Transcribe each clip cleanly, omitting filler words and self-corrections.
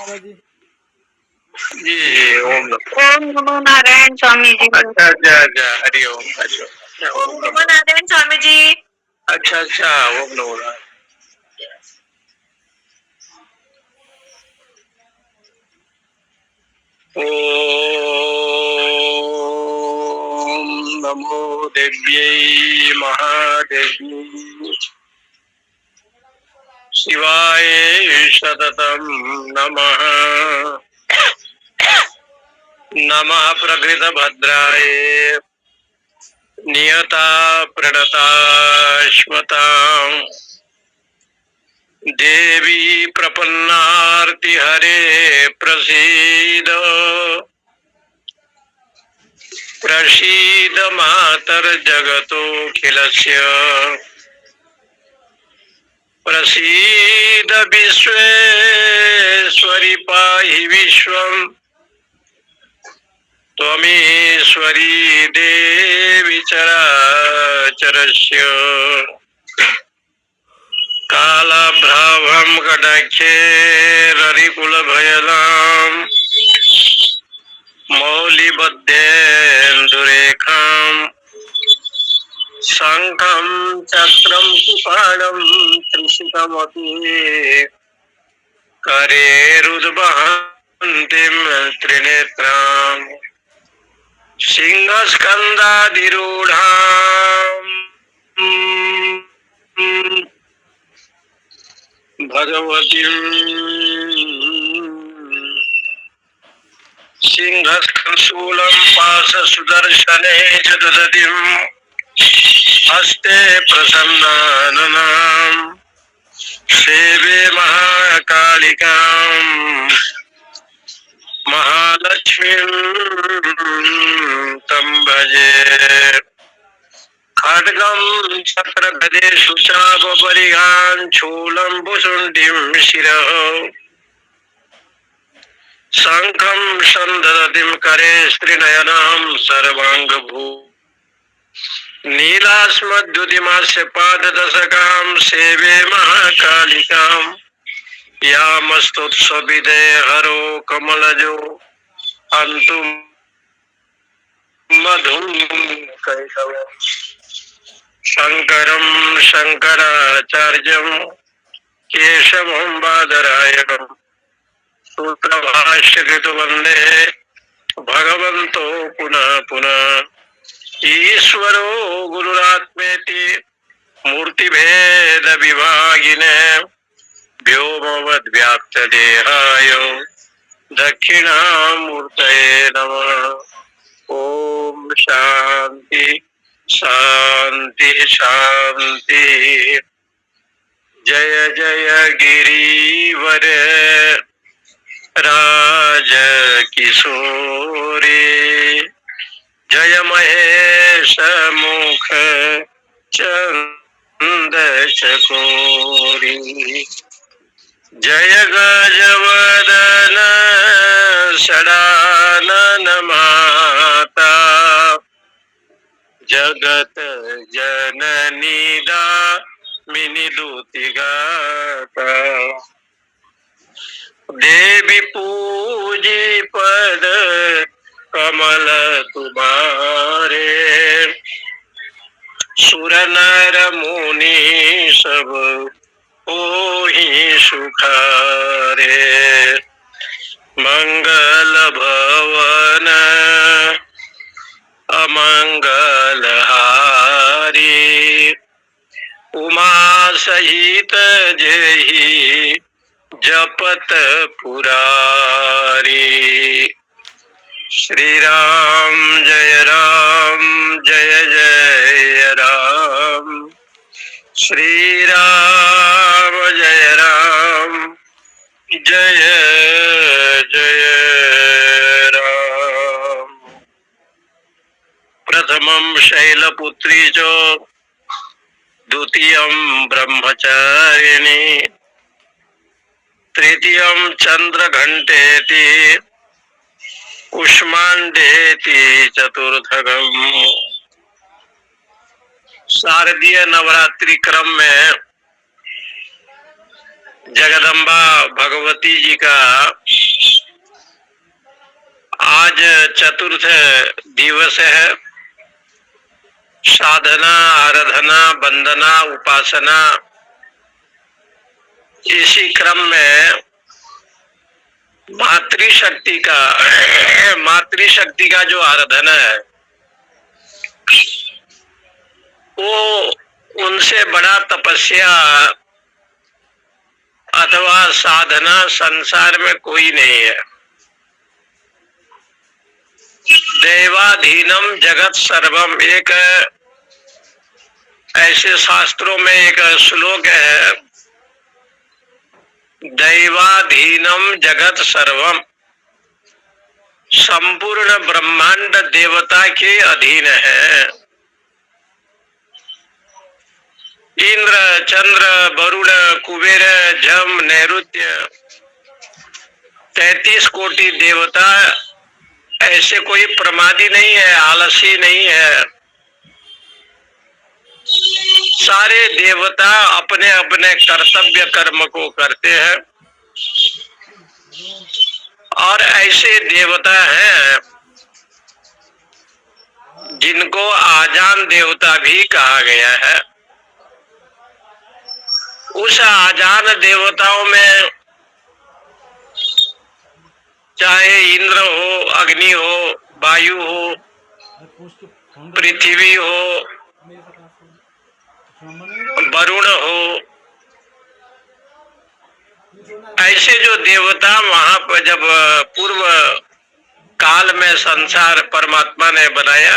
बाबा जी। जी ओम ओम नमो नारायण स्वामी जी। अच्छा अच्छा अच्छा हरि ओम हरि ओम। ओम नमो नारायण स्वामी जी। अच्छा अच्छा ओम नमो नारायण। ओम नमो देव्यै महादेव्यै शिवाय सततं नमः। नमः प्रकृतभद्राय नियता प्रणताश्मताम् देवी प्रपन्नार्ति हरे प्रसीद प्रसीद मातर्जगतोऽखिलस्य प्रसीद विश्वेश्वरि पाहि विश्वम् त्वमीश्वरी देवी चराचरस्य कालभ्रावं कटाक्षे ररिकुलभयलाम् मौलिबद्धेन्दुरेखाम् शङ्खं चक्रं कुपाणं त्रिशिखमपि करेरुद्वहन्तीं त्रिनेत्राम् सिंहस्कन्धाधिरूढाम् भगवतीं सिंहस्कंशूलं पाशसुदर्शने च ददतीं हस्ते प्रसन्नाननाम् सेवे महाकालिकाम् महालक्ष्मीं तं भजे। खड्गं चक्रगदेषु चापपरिघान् शूलं भुशुण्डिं शिरः शङ्खं सन्ददतिं करे स्त्रीनयनां सर्वाङ्गभू नीलास्मद्युतिमास्य पाददशकां सेवे महाकालिकाम् यामस्तुत्सविदे हरो कमलजो हन्तु मधुं कैशवम् शङ्करं शङ्कराचार्यं केशवं बादरायणम् सूत्रभाष्यकृतो वन्दे भगवन्तो पुनः पुनः। ईश्वरो गुरुरात्मेति मूर्तिभेद विभागिने व्योमवद्व्याप्तदेहाय दक्षिणामूर्तये नमः। ओम शांति शांति शांति। जय जय गिरिवर राज किशोरी जय महेश मुख चंद चकोरी जय गजवदन षडानन माता जगत जननी दामिनी दूती गाता देवी पूजी पद कमल तुम्हारे सुर नर मुनि सब ओहि सुखारे मंगल भवन अमंगल हारी उमा सहित जेहि जपत पुरारी। श्री राम जय राम श्री राम जय जय राम। प्रथमं शैलपुत्री च द्वितीयं ब्रह्मचारिणी तृतीयं चंद्रघंटेति उष्मांडेति चतुर्थकम्। शारदीय नवरात्रि क्रम में जगदम्बा भगवती जी का आज चतुर्थ दिवस है। साधना, आराधना, वंदना, उपासना, इसी क्रम में मातृशक्ति का जो आराधना है, वो उनसे बड़ा तपस्या अथवा साधना संसार में कोई नहीं है। देवाधीनम जगत सर्वम, एक ऐसे शास्त्रों में एक श्लोक है, दैवाधीनम जगत सर्वम, संपूर्ण ब्रह्मांड देवता के अधीन है। इंद्र, चंद्र, वरुण, कुबेर, जम, नैऋत्य, 33 कोटि देवता, ऐसे कोई प्रमादी नहीं है, आलसी नहीं है। सारे देवता अपने अपने कर्तव्य कर्म को करते हैं और ऐसे देवता हैं जिनको आजान देवता भी कहा गया है। उस आजान देवताओं में चाहे इंद्र हो, अग्नि हो, वायु हो, पृथ्वी हो, वरुण हो, ऐसे जो देवता वहां पर जब पूर्व काल में संसार परमात्मा ने बनाया,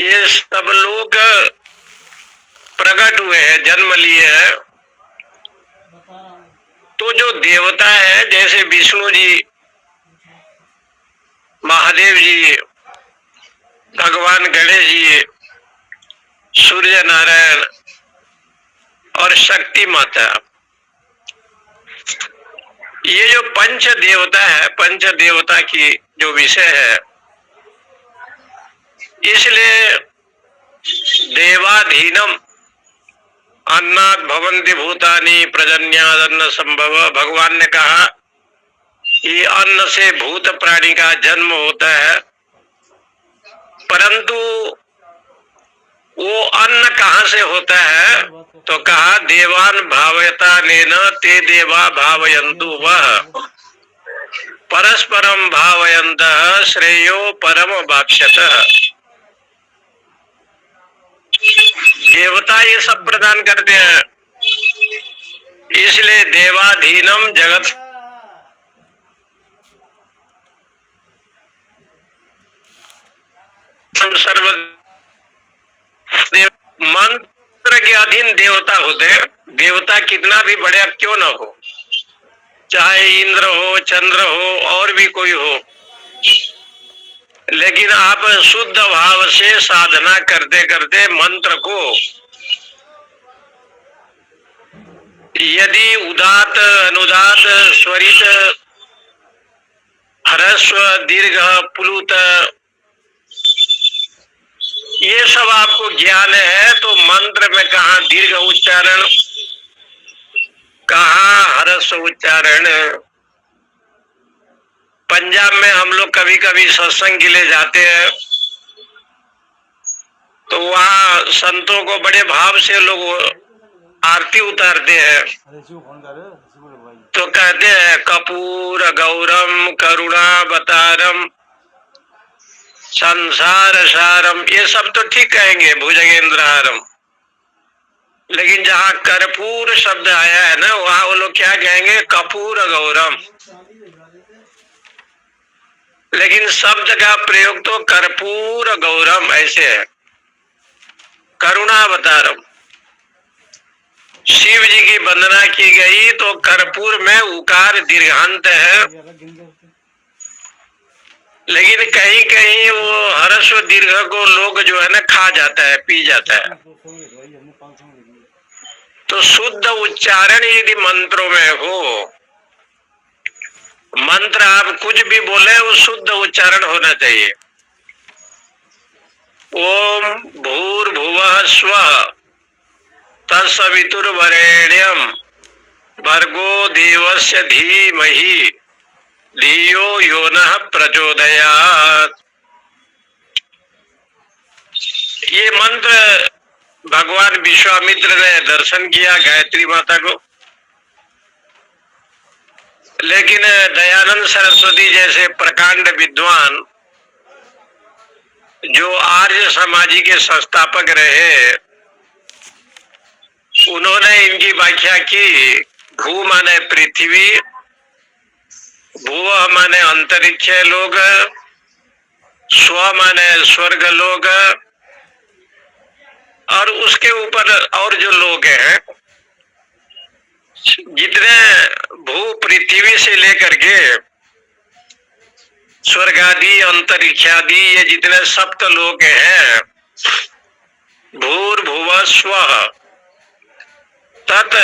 ये सब लोग प्रकट हुए हैं, जन्म लिए हैं। तो जो देवता है, जैसे विष्णु जी, महादेव जी, भगवान गणेश जी, सूर्य नारायण और शक्ति माता, ये जो पंच देवता है, पंच देवता की जो विषय है, इसलिए देवाधीनम अन्नाद भवन्ति भूतानि प्रजन्यादन्न संभव। भगवान ने कहा कि अन्न से भूत प्राणी का जन्म होता है, परंतु वो अन्न कहाँ से होता है? तो कहा देवान भावयता नेन ते देवा भावयन्तु वह परस्परम भावयन्तः श्रेयो परम वाप्स्यतः। देवता ये सब प्रदान करते हैं, इसलिए देवाधीनम जगत सर्व। मंत्र के अधीन देवता होते हैं। देवता कितना भी बड़ा क्यों ना हो, चाहे इंद्र हो, चंद्र हो, और भी कोई हो, लेकिन आप शुद्ध भाव से साधना करते करते मंत्र को यदि उदात, अनुदात, स्वरित, ह्रस्व, दीर्घ, प्लुत, ये सब आपको ज्ञान है, तो मंत्र में कहाँ दीर्घ उच्चारण, कहाँ ह्रस्व उच्चारण। पंजाब में हम लोग कभी कभी सत्संग के लिए जाते हैं, तो वहाँ संतों को बड़े भाव से लोग आरती उतारते हैं, तो कहते हैं कपूर गौरम करुणावतारम संसार सारम। ये सब तो ठीक कहेंगे, भुजगेंद्रहारम, लेकिन जहाँ कर्पूर शब्द आया है ना, वहाँ वो लोग क्या कहेंगे? कपूर गौरम। लेकिन शब्द का प्रयोग तो कर्पूर गौरम ऐसे है। करुणावतारम, शिव जी की वंदना की गई तो कर्पूर में उकार दीर्घांत है, लेकिन कहीं कहीं वो ह्रस्व दीर्घ को लोग जो है ना खा जाता है, पी जाता है। तो शुद्ध उच्चारण यदि मंत्रों में हो, मंत्र आप कुछ भी बोले वो शुद्ध उच्चारण होना चाहिए। ओम भूर्भुवः स्वः तत्सवितुर्वरेण्यं भर्गो देवस्य धीमहि धियो यो नः प्रचोदयात्। ये मंत्र भगवान विश्वामित्र ने दर्शन किया गायत्री माता को, लेकिन दयानंद सरस्वती जैसे प्रकांड विद्वान जो आर्य समाजी के संस्थापक रहे, उन्होंने इनकी व्याख्या की। भू माने पृथ्वी, भुव माने अंतरिक्ष लोग, स्व माने स्वर्ग लोग, और उसके ऊपर और जो लोग हैं, जितने भू पृथ्वी से लेकर के स्वर्गादि अंतरिक्षादि ये जितने सप्त लोक हैं, भूर्भुव स्वः तत्,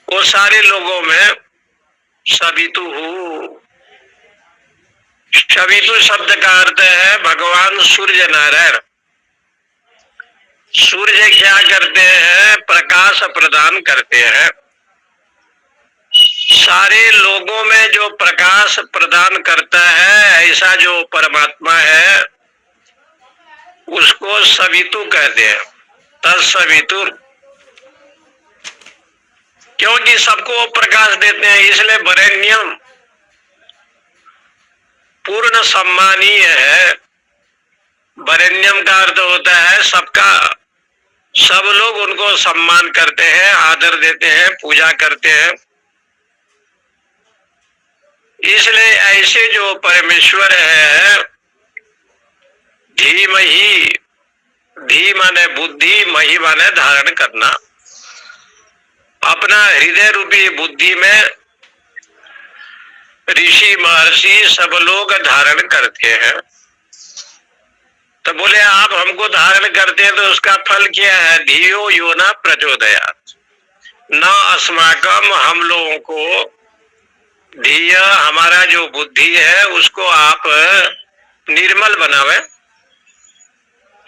वो सारे लोगों में सवितु, सवितु शब्द का अर्थ है भगवान सूर्य नारायण। सूर्य क्या करते हैं? प्रकाश प्रदान करते हैं। सारे लोगों में जो प्रकाश प्रदान करता है, ऐसा जो परमात्मा है उसको सवितु कहते हैं। तत्सवितुर, क्योंकि सबको वो प्रकाश देते हैं, इसलिए वरेण्यम पूर्ण सम्मानीय है। वरेण्यम का अर्थ होता है सबका, सब लोग उनको सम्मान करते हैं, आदर देते हैं, पूजा करते हैं। इसलिए ऐसे जो परमेश्वर है, धीमहि, धी माने बुद्धि, मही माने धारण करना, अपना हृदय रूपी बुद्धि में ऋषि महर्षि सब लोग धारण करते हैं। तो बोले आप हमको धारण करते हैं तो उसका फल क्या है? धियो यो न प्रचोदयात्, न अस्माकम, हम लोगों को, धीय हमारा जो बुद्धि है उसको आप निर्मल बनावे।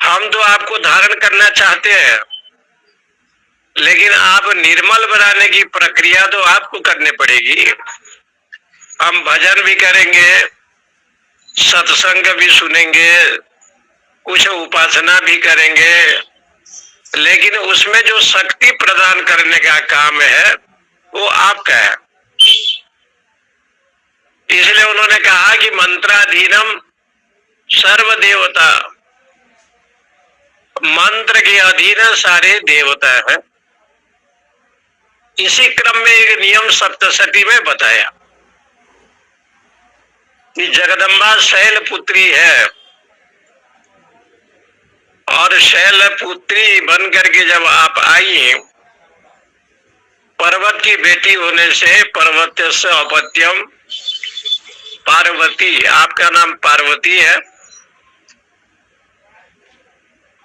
हम तो आपको धारण करना चाहते हैं, लेकिन आप निर्मल बनाने की प्रक्रिया तो आपको करनी पड़ेगी। हम भजन भी करेंगे, सत्संग भी सुनेंगे, कुछ उपासना भी करेंगे, लेकिन उसमें जो शक्ति प्रदान करने का काम है वो आपका है। इसलिए उन्होंने कहा कि मंत्राधीनम सर्व देवता, मंत्र के अधीन सारे देवता है। इसी क्रम में एक नियम सप्तशती में बताया कि जगदम्बा शैल पुत्री है, और शैल पुत्री बन करके जब आप आई, पर्वत की बेटी होने से पर्वत से अपत्यम पार्वती, आपका नाम पार्वती है।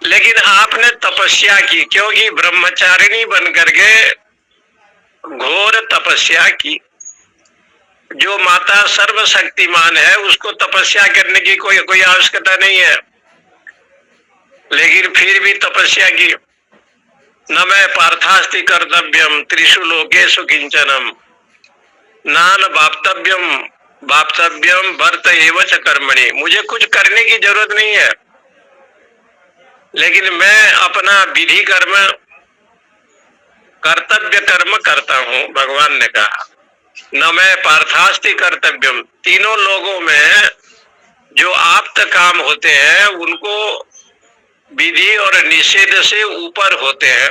लेकिन आपने तपस्या की, क्योंकि ब्रह्मचारिणी बन करके घोर तपस्या की। जो माता सर्वशक्तिमान है उसको तपस्या करने की कोई आवश्यकता नहीं है, लेकिन फिर भी तपस्या की। न मैं पार्थास्ति कर्तव्यम त्रिषु लोकेषु किंचनम, नान वाप्तव्यम वाप्तव्यम वर्त एव च कर्मणि, मुझे कुछ करने की जरूरत नहीं है, लेकिन मैं अपना विधि कर्म, कर्तव्य कर्म करता हूं। भगवान ने कहा न मैं पार्थास्ति कर्तव्यम, तीनों लोगों में जो आप्त काम होते हैं उनको विधि और निषेध से ऊपर होते हैं।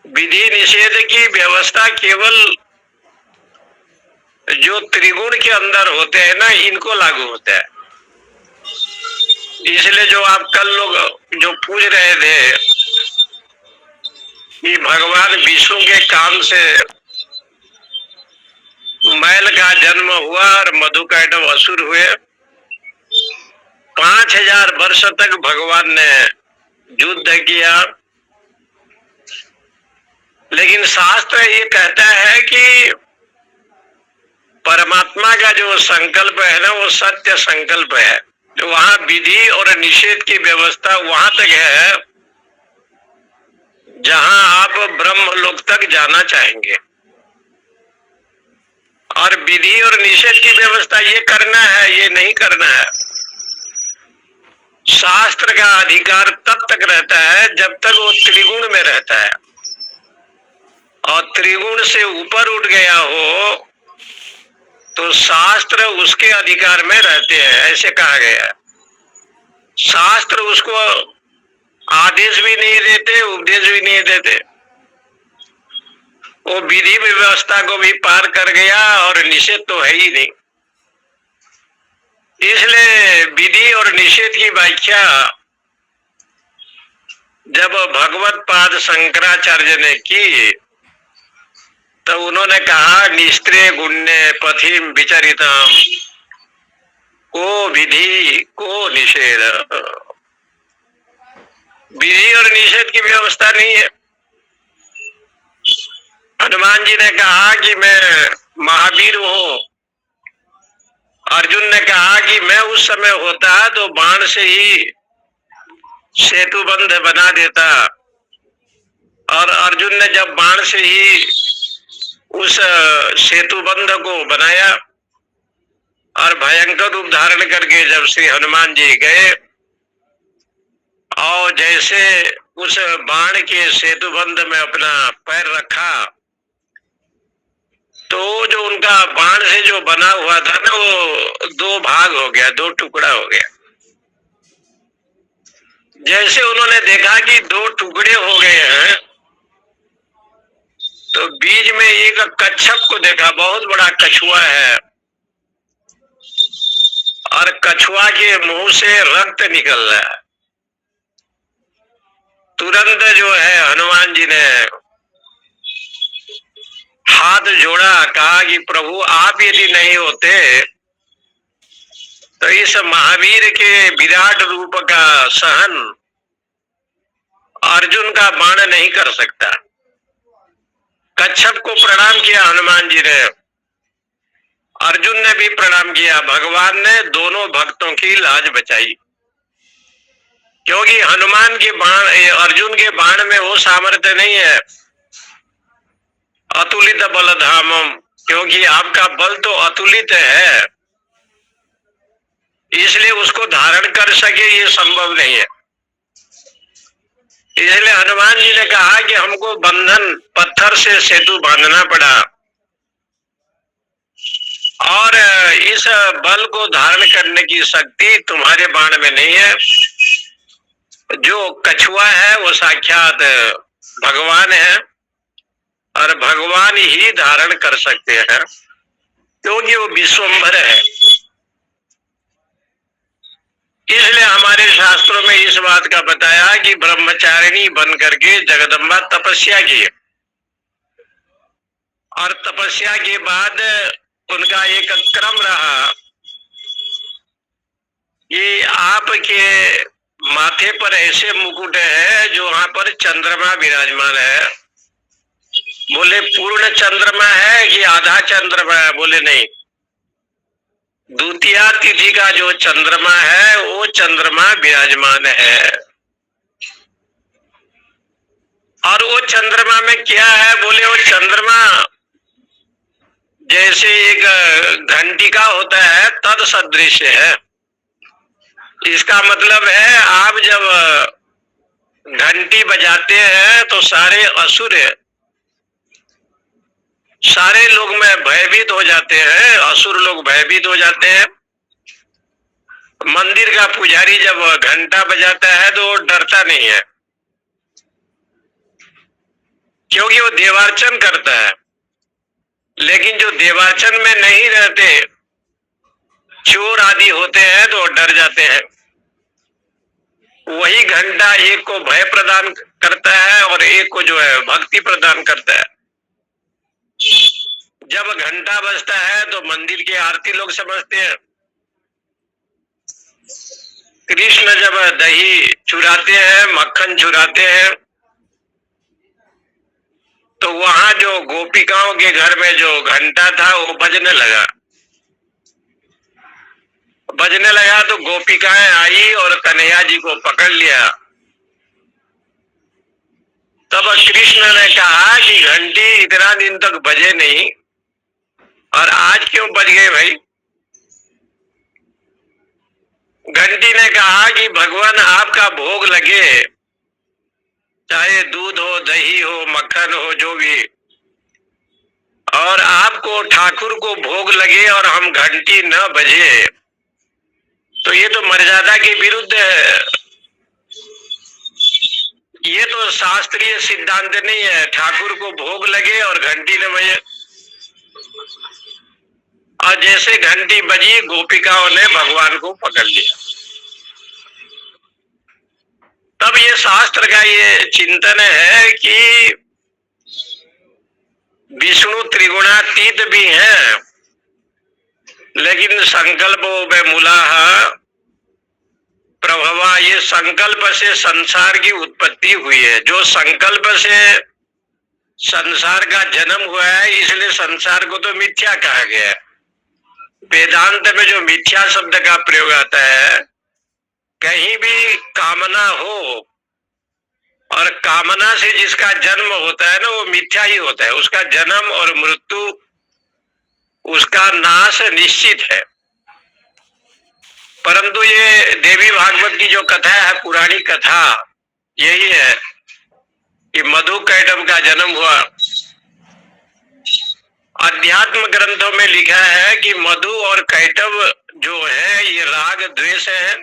विधि निषेध की व्यवस्था केवल जो त्रिगुण के अंदर होते हैं ना, इनको लागू होता है। इसलिए जो आप कल लोग जो पूछ रहे थे कि भगवान विष्णु के काम से मैल का जन्म हुआ और मधुकैटभ असुर हुए, 5000 वर्ष तक भगवान ने युद्ध किया, लेकिन शास्त्र ये कहता है कि परमात्मा का जो संकल्प है ना, वो सत्य संकल्प है। तो वहां विधि और निषेध की व्यवस्था वहां तक है जहां आप ब्रह्म लोक तक जाना चाहेंगे। और विधि और निषेध की व्यवस्था, ये करना है ये नहीं करना है। शास्त्र का अधिकार तब तक रहता है जब तक वो त्रिगुण में रहता है, और त्रिगुण से ऊपर उठ गया हो तो शास्त्र उसके अधिकार में रहते हैं, ऐसे कहा गया है। शास्त्र उसको आदेश भी नहीं देते, उपदेश भी नहीं देते। वो विधि व्यवस्था को भी पार कर गया और निषेध तो है ही नहीं। इसलिए विधि और निषेध की व्याख्या जब भगवत पाद शंकराचार्य ने की तो उन्होंने कहा, निस्त्रे गुण्य पथिम विचरितम, को विधि को निषेध। विधि और निषेध की व्यवस्था नहीं है। हनुमान जी ने कहा कि मैं महावीर हूं, अर्जुन ने कहा कि मैं उस समय होता तो बाण से ही सेतु बंध बना देता, और अर्जुन ने जब बाण से ही उस सेतु बंध को बनाया और भयंकर रूप धारण करके जब श्री हनुमान जी गए और जैसे उस बाण के सेतु बंध में अपना पैर रखा तो जो उनका बाण से जो बना हुआ था ना, वो दो भाग हो गया, दो टुकड़ा हो गया। जैसे उन्होंने देखा कि दो टुकड़े हो गए हैं तो बीच में एक कच्छप को देखा, बहुत बड़ा कछुआ है, और कछुआ के मुंह से रक्त निकल रहा है। तुरंत जो है हनुमान जी ने हाथ जोड़ा, कहा कि प्रभु आप यदि नहीं होते तो इस महावीर के विराट रूप का सहन अर्जुन का बाण नहीं कर सकता। कच्छप को प्रणाम किया हनुमान जी ने, अर्जुन ने भी प्रणाम किया। भगवान ने दोनों भक्तों की लाज बचाई, क्योंकि हनुमान के बाण, अर्जुन के बाण में वो सामर्थ्य नहीं है। अतुलित बलधामम, क्योंकि आपका बल तो अतुलित है, इसलिए उसको धारण कर सके ये संभव नहीं है। इसलिए हनुमान जी ने कहा कि हमको बंधन पत्थर से सेतु बांधना पड़ा, और इस बल को धारण करने की शक्ति तुम्हारे बाण में नहीं है। जो कछुआ है वो साक्षात भगवान है, और भगवान ही धारण कर सकते हैं, क्योंकि वो विश्वम्भर है। इसलिए हमारे शास्त्रों में इस बात का बताया कि ब्रह्मचारिणी बन करके जगदम्बा तपस्या की, और तपस्या के बाद उनका एक क्रम रहा कि आपके माथे पर ऐसे मुकुट है जो वहां पर चंद्रमा विराजमान है। बोले पूर्ण चंद्रमा है कि आधा चंद्रमा है? बोले नहीं, द्वितीया तिथि का जो चंद्रमा है वो चंद्रमा विराजमान है। और वो चंद्रमा में क्या है? बोले वो चंद्रमा जैसे एक घंटिका होता है तद सदृश है। इसका मतलब है आप जब घंटी बजाते हैं तो सारे असुर, सारे लोग में भयभीत हो जाते हैं, असुर लोग भयभीत हो जाते हैं। मंदिर का पुजारी जब घंटा बजाता है तो वो डरता नहीं है, क्योंकि वो देवार्चन करता है। लेकिन जो देवार्चन में नहीं रहते, चोर आदि होते हैं तो डर जाते हैं। वही घंटा एक को भय प्रदान करता है और एक को जो है भक्ति प्रदान करता है। जब घंटा बजता है तो मंदिर की आरती लोग समझते हैं। कृष्ण जब दही चुराते हैं, मक्खन चुराते हैं, तो वहां जो गोपिकाओं के घर में जो घंटा था वो बजने लगा। बजने लगा तो गोपिकाएं आई और कन्हैया जी को पकड़ लिया। तब कृष्ण ने कहा कि घंटी इतना दिन तक बजे नहीं, और आज क्यों बज गए भाई? घंटी ने कहा कि भगवान आपका भोग लगे, चाहे दूध हो, दही हो, मक्खन हो, जो भी, और आपको ठाकुर को भोग लगे और हम घंटी न बजे, तो ये तो मर्यादा के विरुद्ध है। ये तो शास्त्रीय सिद्धांत नहीं है। ठाकुर को भोग लगे और घंटी न बजे। और जैसे घंटी बजी, गोपिकाओं ने भगवान को पकड़ लिया। तब ये शास्त्र का ये चिंतन है कि विष्णु त्रिगुणातीत भी हैं, लेकिन संकल्पों में मूलाः प्रभवा, ये संकल्प से संसार की उत्पत्ति हुई है। जो संकल्प से संसार का जन्म हुआ है, इसलिए संसार को तो मिथ्या कहा गया है। वेदांत में जो मिथ्या शब्द का प्रयोग आता है, कहीं भी कामना हो और कामना से जिसका जन्म होता है ना, वो मिथ्या ही होता है। उसका जन्म और मृत्यु, उसका नाश निश्चित है। परंतु ये देवी भागवत की जो कथा है, पुरानी कथा, यही है कि मधु कैटभ का जन्म हुआ। अध्यात्म ग्रंथों में लिखा है कि मधु और कैटभ जो है, ये राग द्वेष है।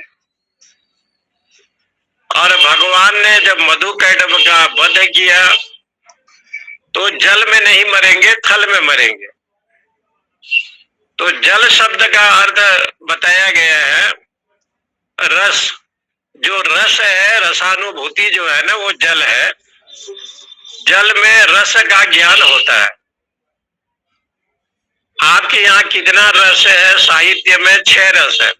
और भगवान ने जब मधु कैटभ का वध किया, तो जल में नहीं मरेंगे, थल में मरेंगे। तो जल शब्द का अर्थ बताया गया है रस। जो रस है, रसानुभूति जो है ना, वो जल है। जल में रस का ज्ञान होता है। आपके यहाँ कितना रस है? साहित्य में 6 रस है।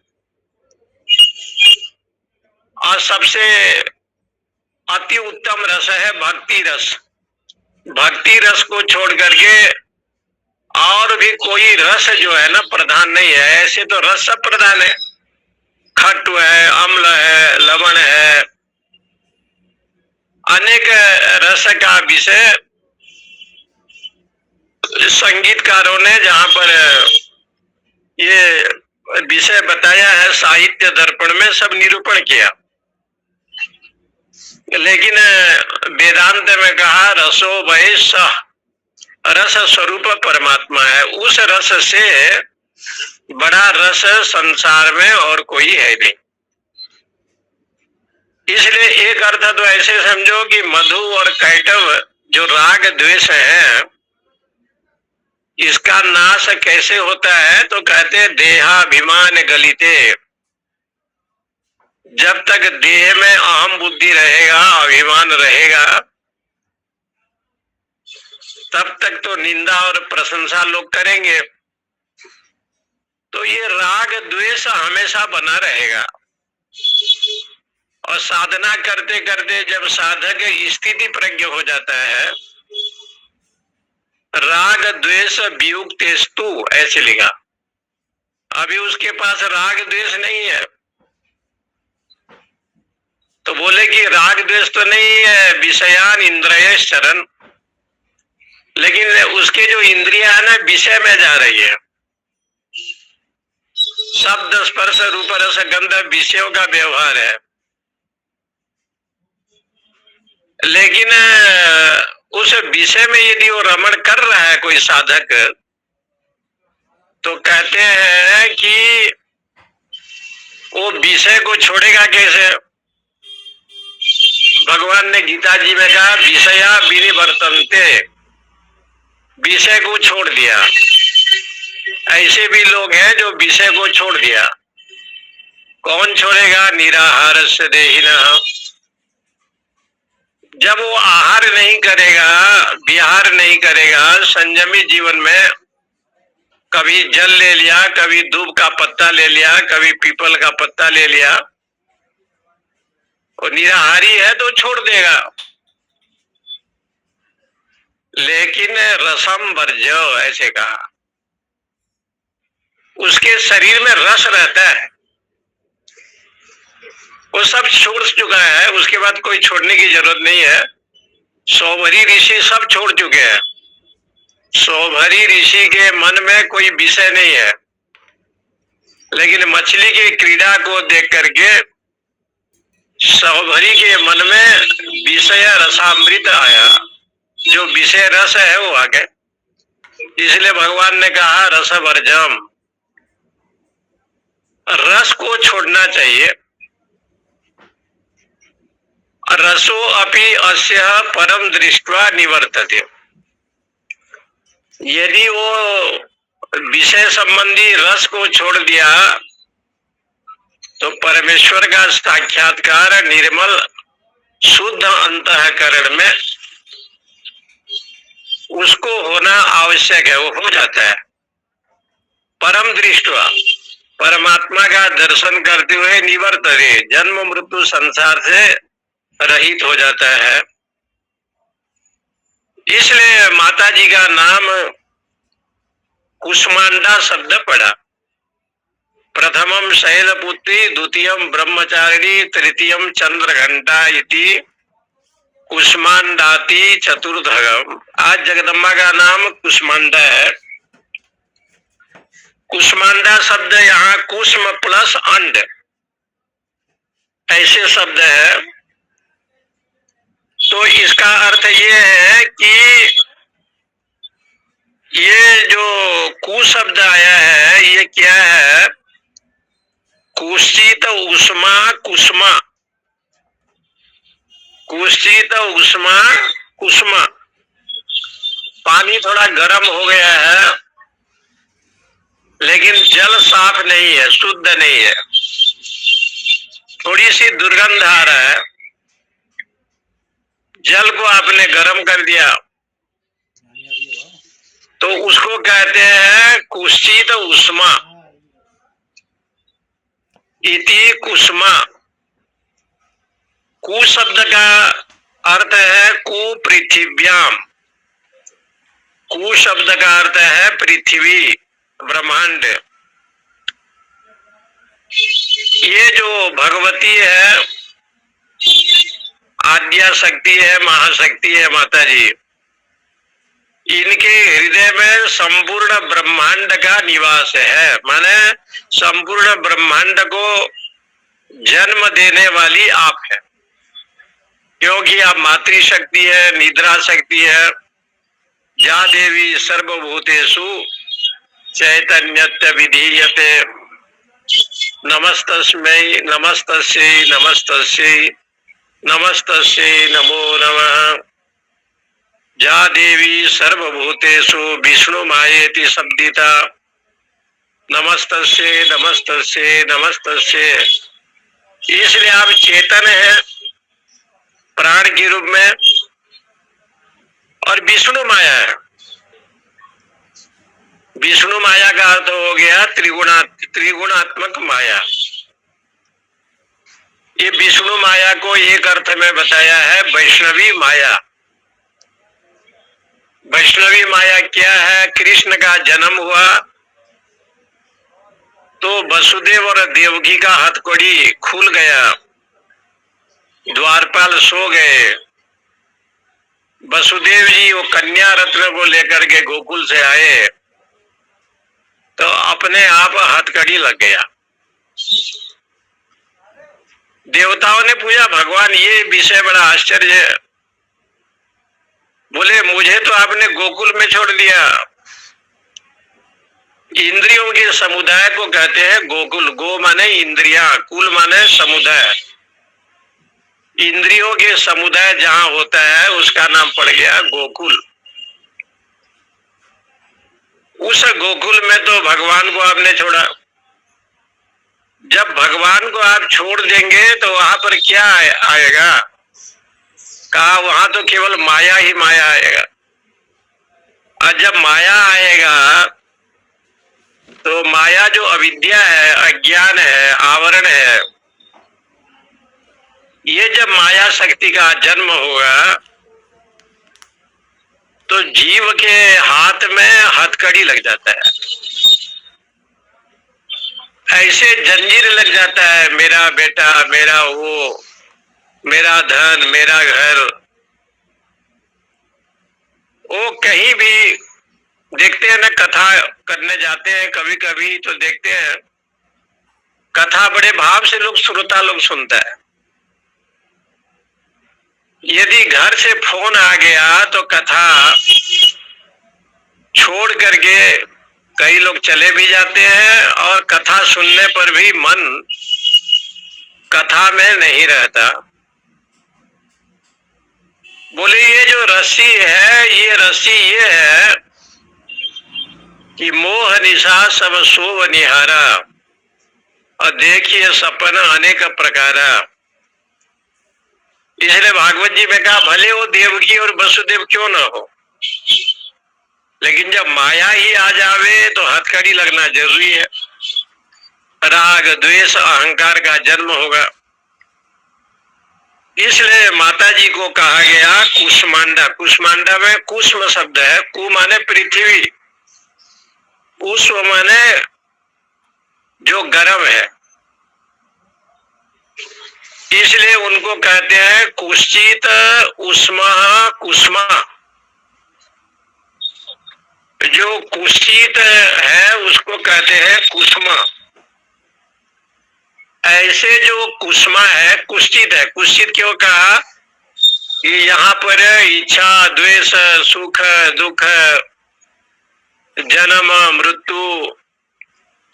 और सबसे अति उत्तम रस है भक्ति रस। भक्ति रस को छोड़ करके और भी कोई रस जो है ना, प्रधान नहीं है। ऐसे तो रस सब प्रधान है। खट्ट है, अम्ल है, लवण है, अनेक रस का विषय संगीतकारों ने जहां पर ये विषय बताया है, साहित्य दर्पण में सब निरूपण किया। लेकिन वेदांत में कहा रसो वै सः, रस स्वरूप परमात्मा है। उस रस से बड़ा रस संसार में और कोई है नहीं। इसलिए एक अर्थ तो ऐसे समझो कि मधु और कैटभ जो राग द्वेष है, इसका नाश कैसे होता है? तो कहते हैं देहाभिमान गलिते। जब तक देह में अहम बुद्धि रहेगा, अभिमान रहेगा, तब तक तो निंदा और प्रशंसा लोग करेंगे। तो ये राग द्वेष हमेशा बना रहेगा। और साधना करते करते जब साधक स्थिति प्रज्ञ हो जाता है, राग द्वेष वियुक्तेस्तु, ऐसे लिखा। अभी उसके पास राग द्वेष नहीं है, तो बोले कि राग द्वेष तो नहीं है, विषयान इंद्रिय शरण, लेकिन उसके जो इंद्रिया है ना, विषय में जा रही है। शब्द स्पर्श रूप रस गंध विषयों का व्यवहार है। लेकिन उस विषय में यदि वो रमण कर रहा है कोई साधक, तो कहते हैं कि वो विषय को छोड़ेगा कैसे? भगवान ने गीता जी में कहा विषया विनिवर्तन्ते, विषय को छोड़ दिया। ऐसे भी लोग हैं जो विषय को छोड़ दिया। कौन छोड़ेगा? निराहारस्य देहिनः। जब वो आहार नहीं करेगा, विहार नहीं करेगा, संयमी जीवन में कभी जल ले लिया, कभी दूब का पत्ता ले लिया, कभी पीपल का पत्ता ले लिया, और निराहारी है तो छोड़ देगा। लेकिन रसम वर्ज्य, ऐसे कहा, उसके शरीर में रस रहता है, वो सब छोड़ चुका है। उसके बाद कोई छोड़ने की जरूरत नहीं है। सौभरी ऋषि सब छोड़ चुके हैं। सौभरी ऋषि के मन में कोई विषय नहीं है, लेकिन मछली की क्रीड़ा को देख करके सौभरी के मन में विषय रसामृत आया। जो विषय रस है वो आ गए, इसलिए भगवान ने कहा रस वर्जम, रस को छोड़ना चाहिए। रसो अपि अस्य परम दृष्ट्वा निवर्तते। यदि वो विषय संबंधी रस को छोड़ दिया तो परमेश्वर का साक्षात्कार निर्मल शुद्ध अंतःकरण में उसको होना आवश्यक है, वो हो जाता है। परम दृष्टवा, परमात्मा का दर्शन करते हुए निवर्तते, जन्म मृत्यु संसार से रहित हो जाता है। इसलिए माता जी का नाम कुष्मांडा शब्द पड़ा। प्रथमम शैलपुत्री, द्वितीयम ब्रह्मचारिणी, तृतीयम चंद्रघंटा इति कुष्मांडाति चतुर्धगम। आज जगदम्बा का नाम कुष्मांडा है। कुष्मांडा शब्द यहाँ कुष्म प्लस अंड ऐसे शब्द है। तो इसका अर्थ ये है कि ये जो कु शब्द आया है ये क्या है? कुशीत उष्मा कुष्मा, कुशीत उष्मा कुष्मा। पानी थोड़ा गर्म हो गया है लेकिन जल साफ नहीं है, शुद्ध नहीं है, थोड़ी सी दुर्गंध आ रहा है। जल को आपने गर्म कर दिया तो उसको कहते हैं कुशीत उष्मा इति कुष्मा। कु शब्द का अर्थ है कु पृथिव्याम, कु शब्द का अर्थ है पृथ्वी, ब्रह्मांड। ये जो भगवती है, आद्या शक्ति है, महाशक्ति है माता जी, इनके हृदय में संपूर्ण ब्रह्मांड का निवास है। माने संपूर्ण ब्रह्मांड को जन्म देने वाली आप है, क्योंकि आप मातृशक्ति है, निद्रा शक्ति है। जा देवी सर्वभूतेषु चैतन्यत्व विधीयते, नमस्तस्मै नमस्तस्यै नमस्तस्यै नमस्तस्यै नमो नमः। जा देवी सर्वभूतेषु विष्णु मायेति शब्दिता, नमस्तस्यै नमस्तस्यै नमस्तस्यै। इसलिए आप चेतन है प्राण के रूप में और विष्णु माया है। विष्णु माया का अर्थ हो गया त्रिगुणात्मक माया। ये विष्णु माया को एक अर्थ में बताया है वैष्णवी माया। वैष्णवी माया क्या है? कृष्ण का जन्म हुआ तो वसुदेव और देवकी का हथकड़ी खुल गया, द्वारपाल सो गए। वसुदेव जी वो कन्या रत्न को लेकर के गोकुल से आए तो अपने आप हथकड़ी लग गया। देवताओं ने पूछा भगवान ये विषय बड़ा आश्चर्य है। बोले मुझे तो आपने गोकुल में छोड़ दिया। इंद्रियों के समुदाय को कहते हैं गोकुल। गो माने इंद्रियां, कुल माने समुदाय। इंद्रियों के समुदाय जहां होता है उसका नाम पड़ गया गोकुल। उस गोकुल में तो भगवान को आपने छोड़ा। जब भगवान को आप छोड़ देंगे तो वहां पर क्या आएगा? कहा वहां तो केवल माया ही माया आएगा। और जब माया आएगा तो माया जो अविद्या है, अज्ञान है, आवरण है, ये जब माया शक्ति का जन्म होगा तो जीव के हाथ में हथकड़ी लग जाता है। ऐसे जंजीर लग जाता है, मेरा बेटा, मेरा वो, मेरा धन, मेरा घर। वो कहीं भी देखते हैं ना, कथा करने जाते हैं कभी कभी तो देखते हैं कथा बड़े भाव से लोग, श्रोता लोग सुनता है। यदि घर से फोन आ गया तो कथा छोड़ करके कई लोग चले भी जाते हैं, और कथा सुनने पर भी मन कथा में नहीं रहता। बोले ये जो रस्सी है, ये रस्सी ये है कि मोह निशा सब सोव निहारा, और देखिए सपना अनेक प्रकारा। इसलिए भागवत जी में कहा भले वो देवकी और वसुदेव क्यों ना हो, लेकिन जब माया ही आ जावे तो हथकड़ी लगना जरूरी है। राग द्वेष अहंकार का जन्म होगा। इसलिए माता जी को कहा गया कुष्मांडा। कुष्मांडा में कुष्म शब्द है, कु माने पृथ्वी, उष्म माने जो गर्म है, इसलिए उनको कहते हैं कुश्चित उष्मा कुष्मा। जो कुश्चित है उसको कहते हैं कुष्मा। ऐसे जो कुष्मा है कुश्चित है। कुश्चित क्यों कहा कि यहाँ पर इच्छा द्वेष सुख दुख जन्म मृत्यु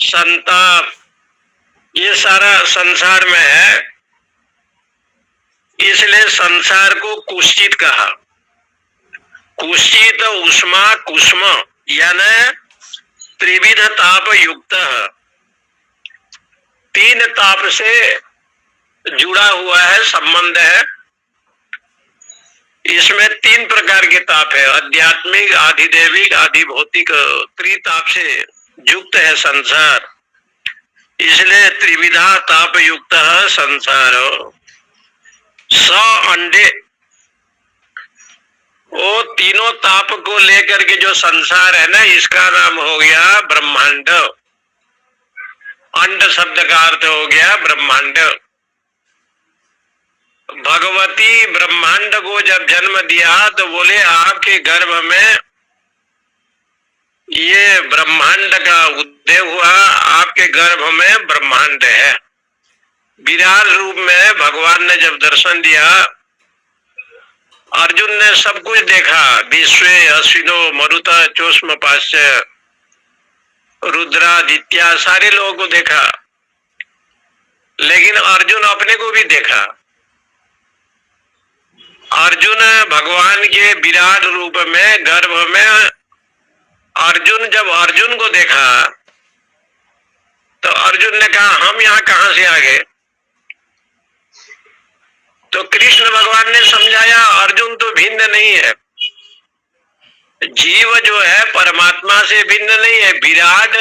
संताप ये सारा संसार में है, इसलिए संसार को कुश्चित कहा। कुश्चित उष्मा कुष्म यानी त्रिविध ताप युक्त, तीन ताप से जुड़ा हुआ है, संबंध है। इसमें तीन प्रकार के ताप है, आध्यात्मिक आधिदैविक आधिभौतिक, त्रिताप से युक्त है संसार। इसलिए त्रिविधा ताप युक्त है संसार। स अंडे, वो तीनों ताप को लेकर के जो संसार है ना, इसका नाम हो गया ब्रह्मांड। अंड शब्द का अर्थ हो गया ब्रह्मांड। भगवती ब्रह्मांड को जब जन्म दिया तो बोले आपके गर्भ में ये ब्रह्मांड का उदय हुआ, आपके गर्भ में ब्रह्मांड है। विराट रूप में भगवान ने जब दर्शन दिया, अर्जुन ने सब कुछ देखा, विश्वे अश्विनो मरुत चोष्म पाश्च रुद्रादित्या सारे लोगों को देखा, लेकिन अर्जुन अपने को भी देखा। अर्जुन भगवान के विराट रूप में गर्भ में अर्जुन जब अर्जुन को देखा तो अर्जुन ने कहा हम यहाँ कहां से आ गए। तो कृष्ण भगवान ने समझाया अर्जुन तो भिन्न नहीं है, जीव जो है परमात्मा से भिन्न नहीं है। विराट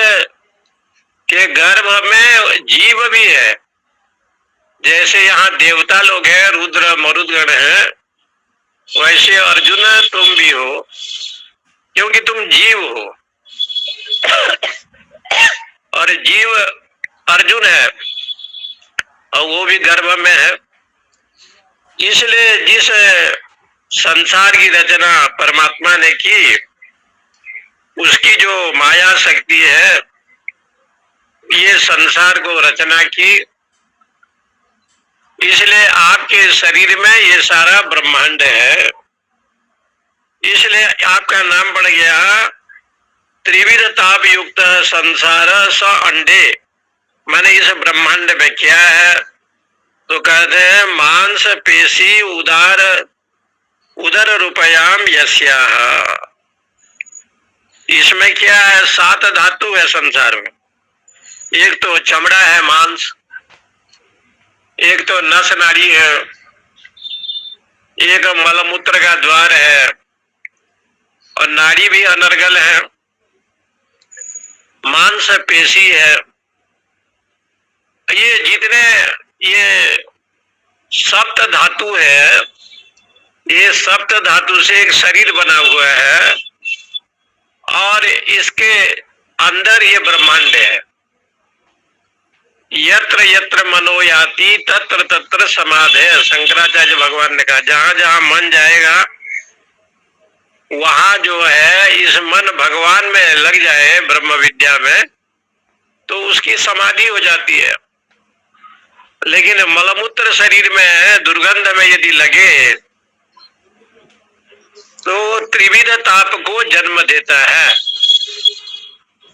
के गर्भ में जीव भी है, जैसे यहाँ देवता लोग हैं, रुद्र मरुदगण हैं, वैसे अर्जुन तुम भी हो, क्योंकि तुम जीव हो और जीव अर्जुन है और वो भी गर्भ में है। इसलिए जिस संसार की रचना परमात्मा ने की, उसकी जो माया शक्ति है, ये संसार को रचना की। इसलिए आपके शरीर में ये सारा ब्रह्मांड है, इसलिए आपका नाम पड़ गया त्रिविध ताप युक्त संसार स अंडे। मैंने इस ब्रह्मांड में क्या है तो कहते हैं मांस पेशी उदर रूपयाम यस्याह। इसमें क्या है, 7 धातु है संसार में। एक तो चमड़ा है मांस, एक तो नस नाड़ी है, एक मलमूत्र का द्वार है, और नाड़ी भी अनर्गल है, मांस पेशी है। ये जितने ये सप्त धातु है, ये सप्त धातु से एक शरीर बना हुआ है, और इसके अंदर ये ब्रह्मांड है। यत्र यत्र मनो याति तत्र तत्र समाधि। शंकराचार्य भगवान ने कहा जहां जहां मन जाएगा वहां जो है इस मन भगवान में लग जाए ब्रह्म विद्या में तो उसकी समाधि हो जाती है। लेकिन मलमूत्र शरीर में दुर्गंध में यदि लगे तो त्रिविध ताप को जन्म देता है।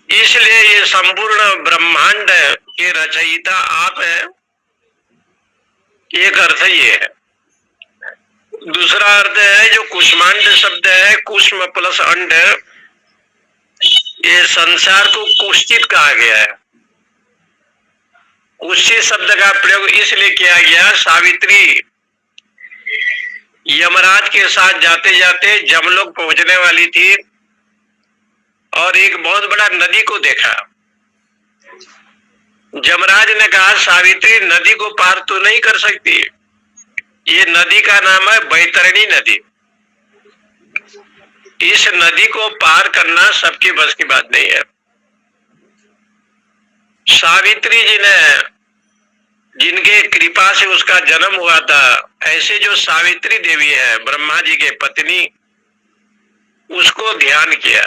इसलिए ये संपूर्ण ब्रह्मांड के रचयिता आप हैं, एक अर्थ ये है। दूसरा अर्थ है जो कुष्मांड शब्द है, कुष्म प्लस अंड, ये संसार को कुष्ठित कहा गया है। कुष्ठित शब्द का प्रयोग इसलिए किया गया, सावित्री यमराज के साथ जाते जाते जमलोक पहुंचने वाली थी और एक बहुत बड़ा नदी को देखा। जमराज ने कहा, सावित्री नदी को पार तो नहीं कर सकती, ये नदी का नाम है बैतरणी नदी। इस नदी को पार करना सबके बस की बात नहीं है। सावित्री जी ने, जिनके कृपा से उसका जन्म हुआ था, ऐसे जो सावित्री देवी है ब्रह्मा जी के पत्नी, उसको ध्यान किया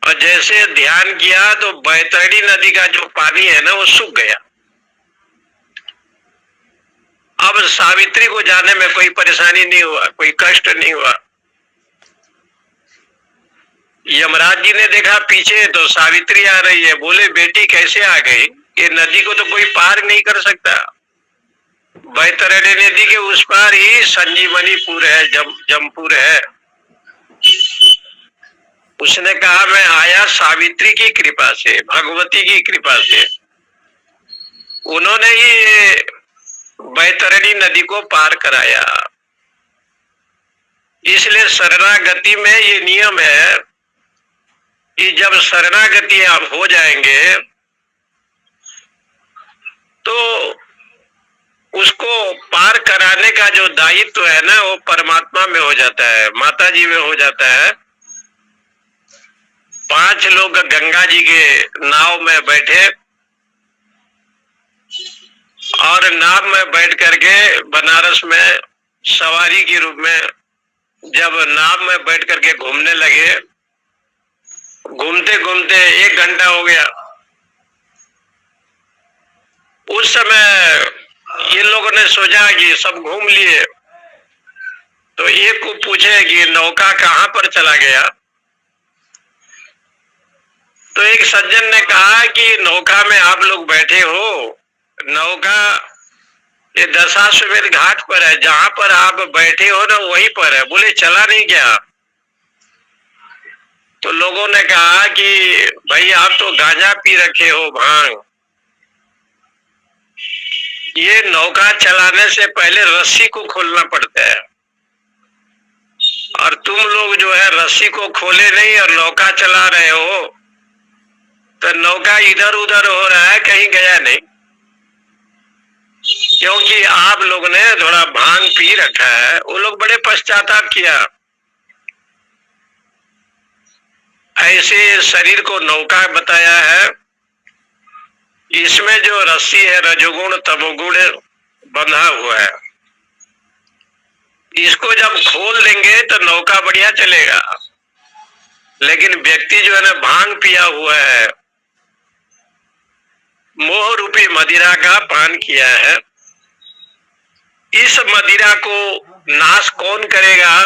और जैसे ध्यान किया तो बैतरणी नदी का जो पानी है ना वो सूख गया। अब सावित्री को जाने में कोई परेशानी नहीं हुआ, कोई कष्ट नहीं हुआ। यमराज जी ने देखा पीछे तो सावित्री आ रही है, बोले बेटी कैसे आ गई, ये नदी को तो कोई पार नहीं कर सकता। बैतरणी नदी के उस पार ही संजीवनीपुर है, जमपुर है। उसने कहा मैं आया सावित्री की कृपा से, भगवती की कृपा से। उन्होंने ही बैतरणी नदी को पार कराया। इसलिए शरणागति में ये नियम है कि जब शरणागति आप हो जाएंगे तो उसको पार कराने का जो दायित्व है ना वो परमात्मा में हो जाता है, माता जी में हो जाता है। 5 लोग गंगा जी के नाव में बैठे और नाव में बैठ करके बनारस में सवारी के रूप में जब नाव में बैठ करके घूमने लगे, घूमते घूमते 1 घंटा हो गया। उस समय ये लोगों ने सोचा कि सब घूम लिए, तो एक को पूछे कि नौका कहाँ पर चला गया। तो एक सज्जन ने कहा कि नौका में आप लोग बैठे हो, नौका ये दशाश्वमेध घाट पर है, जहां पर आप बैठे हो ना वहीं पर है। बोले चला नहीं गया। तो लोगों ने कहा कि भाई आप तो गांजा पी रखे हो, भांग, ये नौका चलाने से पहले रस्सी को खोलना पड़ता है और तुम लोग जो है रस्सी को खोले नहीं और नौका चला रहे हो, तो नौका इधर उधर हो रहा है, कहीं गया नहीं, क्योंकि आप लोग ने थोड़ा भांग पी रखा है। वो लोग बड़े पश्चाताप किया। ऐसे शरीर को नौका बताया है, इसमें जो रस्सी है रजोगुण तमोगुण बंधा हुआ है, इसको जब खोल देंगे तो नौका बढ़िया चलेगा। लेकिन व्यक्ति जो है ना भांग पिया हुआ है, मोह रूपी मदिरा का पान किया है, इस मदिरा को नाश कौन करेगा।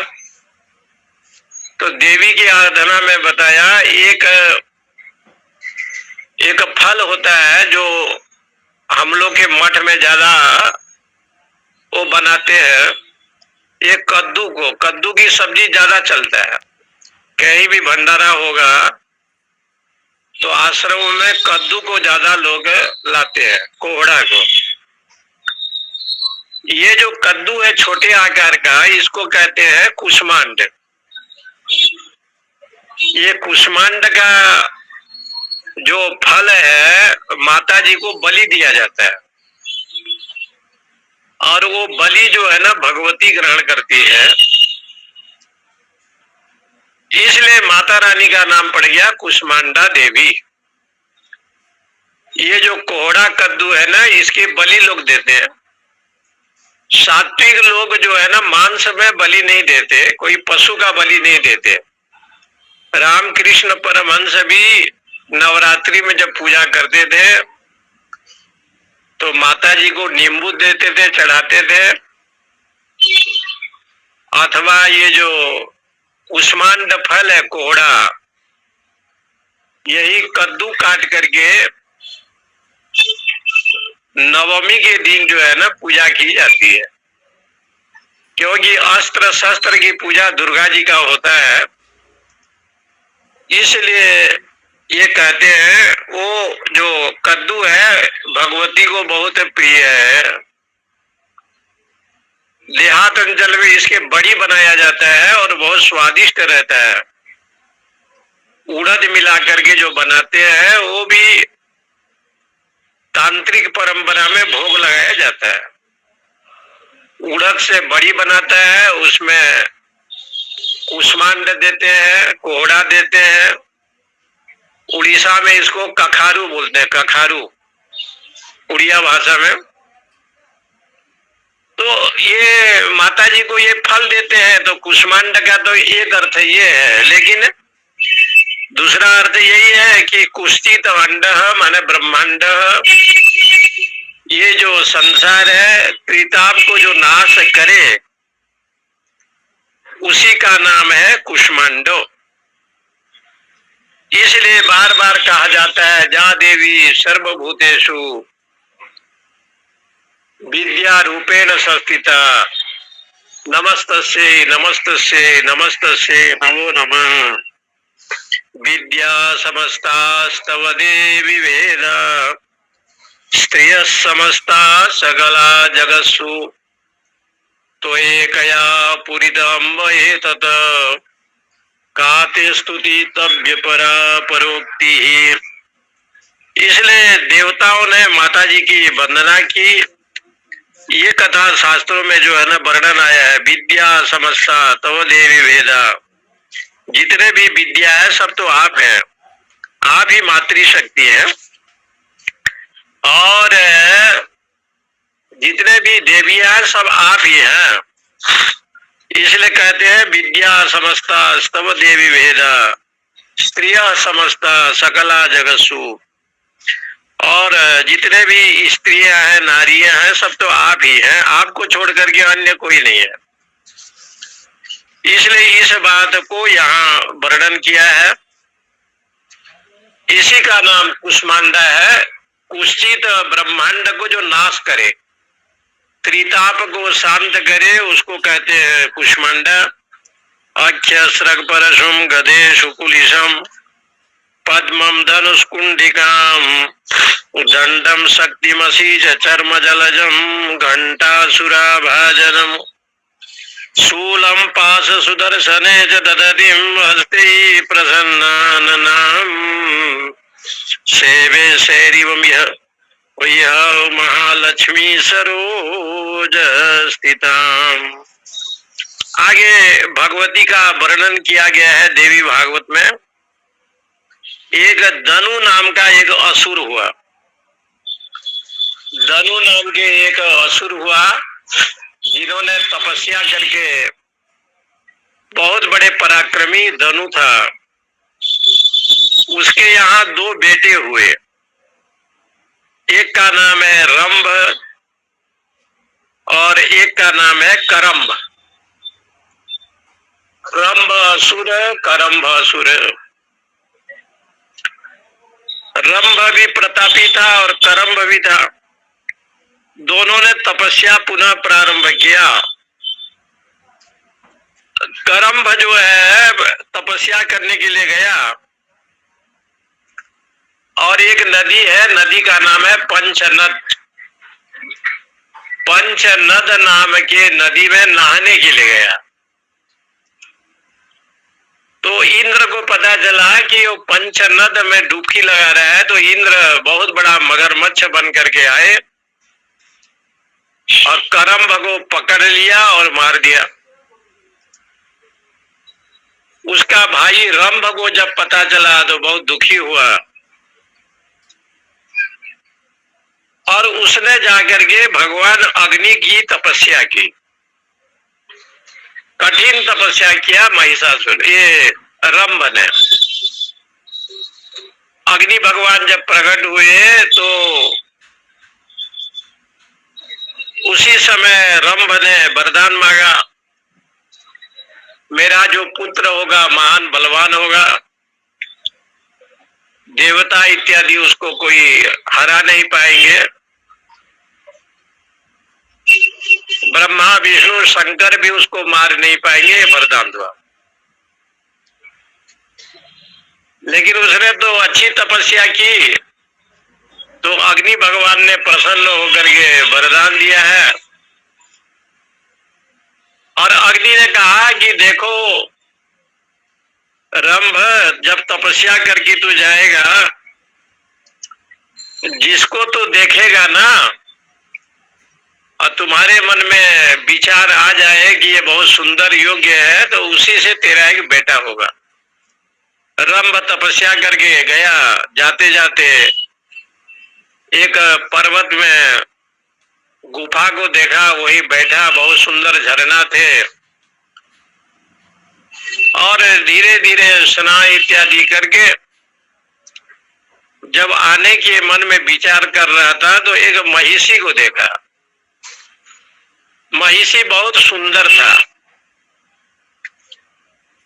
तो देवी की आराधना में बताया एक फल होता है जो हम लोग के मठ में ज्यादा वो बनाते हैं, एक कद्दू की सब्जी ज्यादा चलता है। कहीं भी भंडारा होगा तो आश्रमों में कद्दू को ज्यादा लोग लाते हैं, कोहड़ा को। ये जो कद्दू है छोटे आकार का, इसको कहते हैं कुष्मांड। ये कुष्मांड का जो फल है माता जी को बलि दिया जाता है और वो बलि जो है ना भगवती ग्रहण करती है, इसलिए माता रानी का नाम पड़ गया कुष्मांडा देवी। ये जो कोहड़ा कद्दू है ना, इसकी बलि लोग देते हैं। सात्विक लोग जो है ना मांस में बलि नहीं देते, कोई पशु का बलि नहीं देते। रामकृष्ण परमहंस भी नवरात्रि में जब पूजा करते थे तो माता जी को नींबू देते थे, चढ़ाते थे, अथवा ये जो उस्मांड फल है कोहड़ा, यही कद्दू काट करके नवमी के दिन जो है ना पूजा की जाती है, क्योंकि अस्त्र शस्त्र की पूजा दुर्गा जी का होता है। इसलिए ये कहते हैं वो जो कद्दू है भगवती को बहुत प्रिय है। देहात अंचल में इसके बड़ी बनाया जाता है और बहुत स्वादिष्ट रहता है। उड़द मिला करके जो बनाते हैं वो भी तांत्रिक परंपरा में भोग लगाया जाता है। उड़द से बड़ी बनाता है, उसमें कुष्मांड देते हैं, कोहड़ा देते हैं। उड़ीसा में इसको कखारू बोलते हैं, कखारू उड़िया भाषा में। तो ये माता जी को ये फल देते हैं, तो कुष्मांड का तो एक अर्थ ये है, लेकिन दूसरा अर्थ यही है कि कुष्ठित अंड माने ब्रह्मांड, ये जो संसार है त्रिताप को जो नाश करे उसी का नाम है कुष्मांडो। इसलिए बार बार कहा जाता है जा देवी सर्वभूतेषु विद्या रूपेण संस्थिता नमस्तस्यै नमस्तस्यै नमस्तस्यै नमो नमः। विद्या समस्तास्तव देवी वेद स्त्रियः समस्ता सकला जगत्सु त्वयैकया पूरितम् एतत् काते स्तुति तव्य परा परोक्ति। इसलिए देवताओं ने माता जी की वंदना की। ये कथा शास्त्रों में जो है ना वर्णन आया है, विद्या समस्ता तव देवी वेदा, जितने भी विद्या है सब तो आप हैं, आप ही मातृशक्ति है। और जितने भी देवियां हैं सब आप ही हैं। इसलिए कहते हैं विद्या समस्ता स्तव देवी वेदा स्त्रिया समस्ता सकला जगत्सु। और जितने भी स्त्रियां हैं, नारियां हैं, सब तो आप ही हैं, आपको छोड़ करके अन्य कोई नहीं है। इसलिए इस बात को यहाँ वर्णन किया है। इसी का नाम कुष्मांडा है। कुष्ठित ब्रह्मांड को जो नाश करे, त्रिताप को शांत करे, उसको कहते हैं कुष्मांडा। अख्य स्रग परशुम गदे शुकुलिशम पद्मम धनुष्कुंडिकाम दंडम शक्तिमसी चर्म जलजम घंटासुरा भाजनम शूलम पाश सुदर्शने च ददतिम हस्ते प्रसन्नाननाम सेवे शैरिवम यह महालक्ष्मी सरोज स्थिताम। आगे भगवती का वर्णन किया गया है देवी भागवत में। एक धनु नाम का एक असुर हुआ। धनु नाम के एक असुर हुआ जिन्होंने तपस्या करके, बहुत बड़े पराक्रमी धनु था। उसके यहाँ दो बेटे हुए, एक का नाम है रंभ और एक का नाम है करम्भ। रंभ असुर, करम्भ असुर। रंभ भी प्रतापी था और करम्भ भी था। दोनों ने तपस्या पुनः प्रारंभ किया। करम्भ जो है तपस्या करने के लिए गया और एक नदी है, नदी का नाम है पंचनद। पंचनद नाम के नदी में नहाने के लिए गया तो इंद्र को पता चला कि वो पंचनद में डुबकी लगा रहा है। तो इंद्र बहुत बड़ा मगरमच्छ बन करके आए और करम्भ को पकड़ लिया और मार दिया। उसका भाई रंभ को जब पता चला तो बहुत दुखी हुआ और उस उसने जाकर के भगवान अग्नि की तपस्या की, कठिन तपस्या किया महिषासुर, ये रंभ ने। अग्नि भगवान जब प्रकट हुए तो उसी समय रंभ ने वरदान मांगा, मेरा जो पुत्र होगा महान बलवान होगा, देवता इत्यादि उसको कोई हरा नहीं पाएंगे, ब्रह्मा विष्णु शंकर भी उसको मार नहीं पाएंगे, वरदान दो। लेकिन उसने तो अच्छी तपस्या की, तो अग्नि भगवान ने प्रसन्न होकर के वरदान दिया है। और अग्नि ने कहा कि देखो रंभ, जब तपस्या करके तू जाएगा, जिसको तू देखेगा ना और तुम्हारे मन में विचार आ जाए कि ये बहुत सुंदर योग्य है, तो उसी से तेरा एक बेटा होगा। रंभ तपस्या करके गया, जाते जाते एक पर्वत में गुफा को देखा, वही बैठा, बहुत सुंदर झरना थे, और धीरे धीरे स्नान इत्यादि करके जब आने के मन में विचार कर रहा था तो एक महिषी को देखा। महिषी बहुत सुंदर था।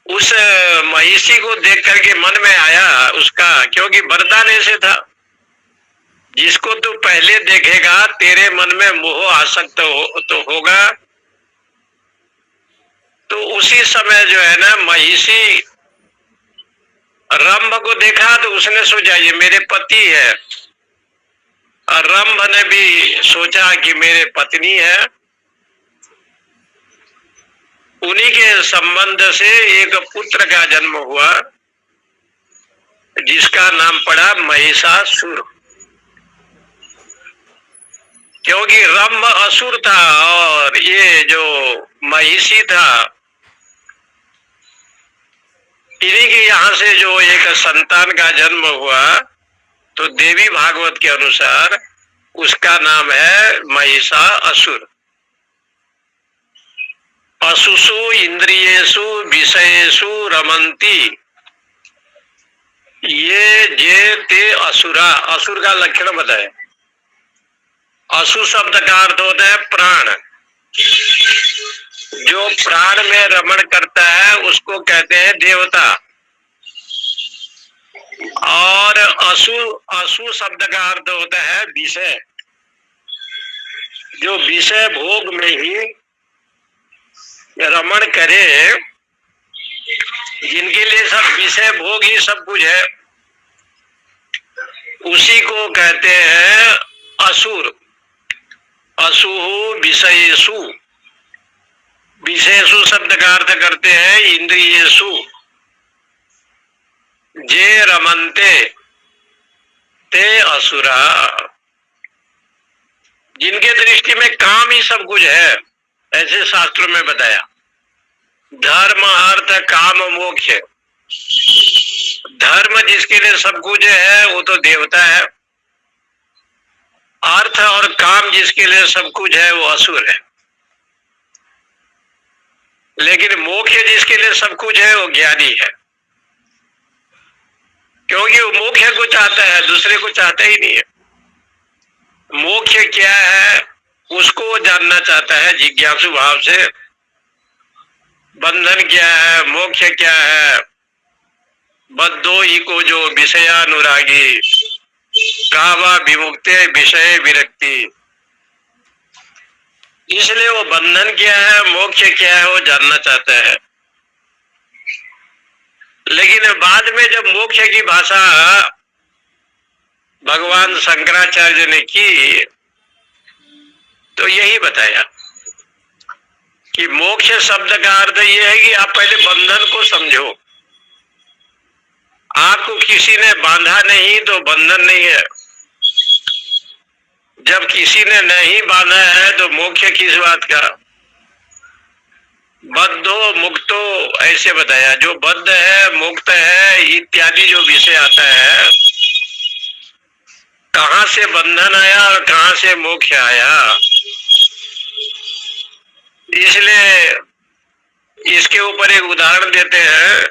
उस महिषी को देख करके मन में आया उसका, क्योंकि वरदान ऐसे था, जिसको तू पहले देखेगा तेरे मन में मोह आसक्त तो होगा। तो उसी समय जो है ना, महिषी रंभ को देखा तो उसने सोचा ये मेरे पति है, और रंभ ने भी सोचा कि मेरे पत्नी है। उन्हीं के संबंध से एक पुत्र का जन्म हुआ, जिसका नाम पड़ा महिषासुर। क्योंकि रंभ असुर था और ये जो महिषी था, इन्हीं के यहाँ से जो एक संतान का जन्म हुआ, तो देवी भागवत के अनुसार उसका नाम है महिषासुर। असुषु इंद्रियेषु विषयेषु रमन्ति, ये जे ते असुरा। असुर का लक्षण बताए। असु शब्द का अर्थ होता है प्राण। जो प्राण में रमण करता है उसको कहते हैं देवता। और असु शब्द का अर्थ होता है विषय। जो विषय भोग में ही रमण करे, जिनके लिए सब विषय भोग ही सब कुछ है, उसी को कहते हैं असुर। असुहु विषयेषु, विषयेषु शब्द का अर्थ करते हैं इंद्रियेषु। जे रमन्ते ते असुरा, जिनके दृष्टि में काम ही सब कुछ है, ऐसे शास्त्रों में बताया। धर्म अर्थ काम मोक्ष, धर्म जिसके लिए सब कुछ है वो तो देवता है, अर्थ और काम जिसके लिए सब कुछ है वो असुर है। लेकिन मोक्ष जिसके लिए सब कुछ है वो ज्ञानी है, क्योंकि वो मोक्ष को चाहता है, दूसरे को चाहता ही नहीं है। मोक्ष क्या है उसको वो जानना चाहता है जिज्ञासु भाव से। बंधन क्या है, मोक्ष क्या है, बद्धो ही को जो विषयानुरागी, कावा विमुक्ते विषय विरक्ति। इसलिए वो बंधन क्या है, मोक्ष क्या है, वो जानना चाहता है। लेकिन बाद में जब मोक्ष की भाषा भगवान शंकराचार्य ने की, तो यही बताया कि मोक्ष शब्द का अर्थ यह है कि आप पहले बंधन को समझो। आपको किसी ने बांधा नहीं तो बंधन नहीं है। जब किसी ने नहीं बांधा है तो मोक्ष किस बात का। बद्धो मुक्तो ऐसे बताया, जो बद्ध है, मुक्त है इत्यादि जो विषय आता है, कहां से बंधन आया और कहां से मोक्ष आया। इसलिए इसके ऊपर एक उदाहरण देते हैं।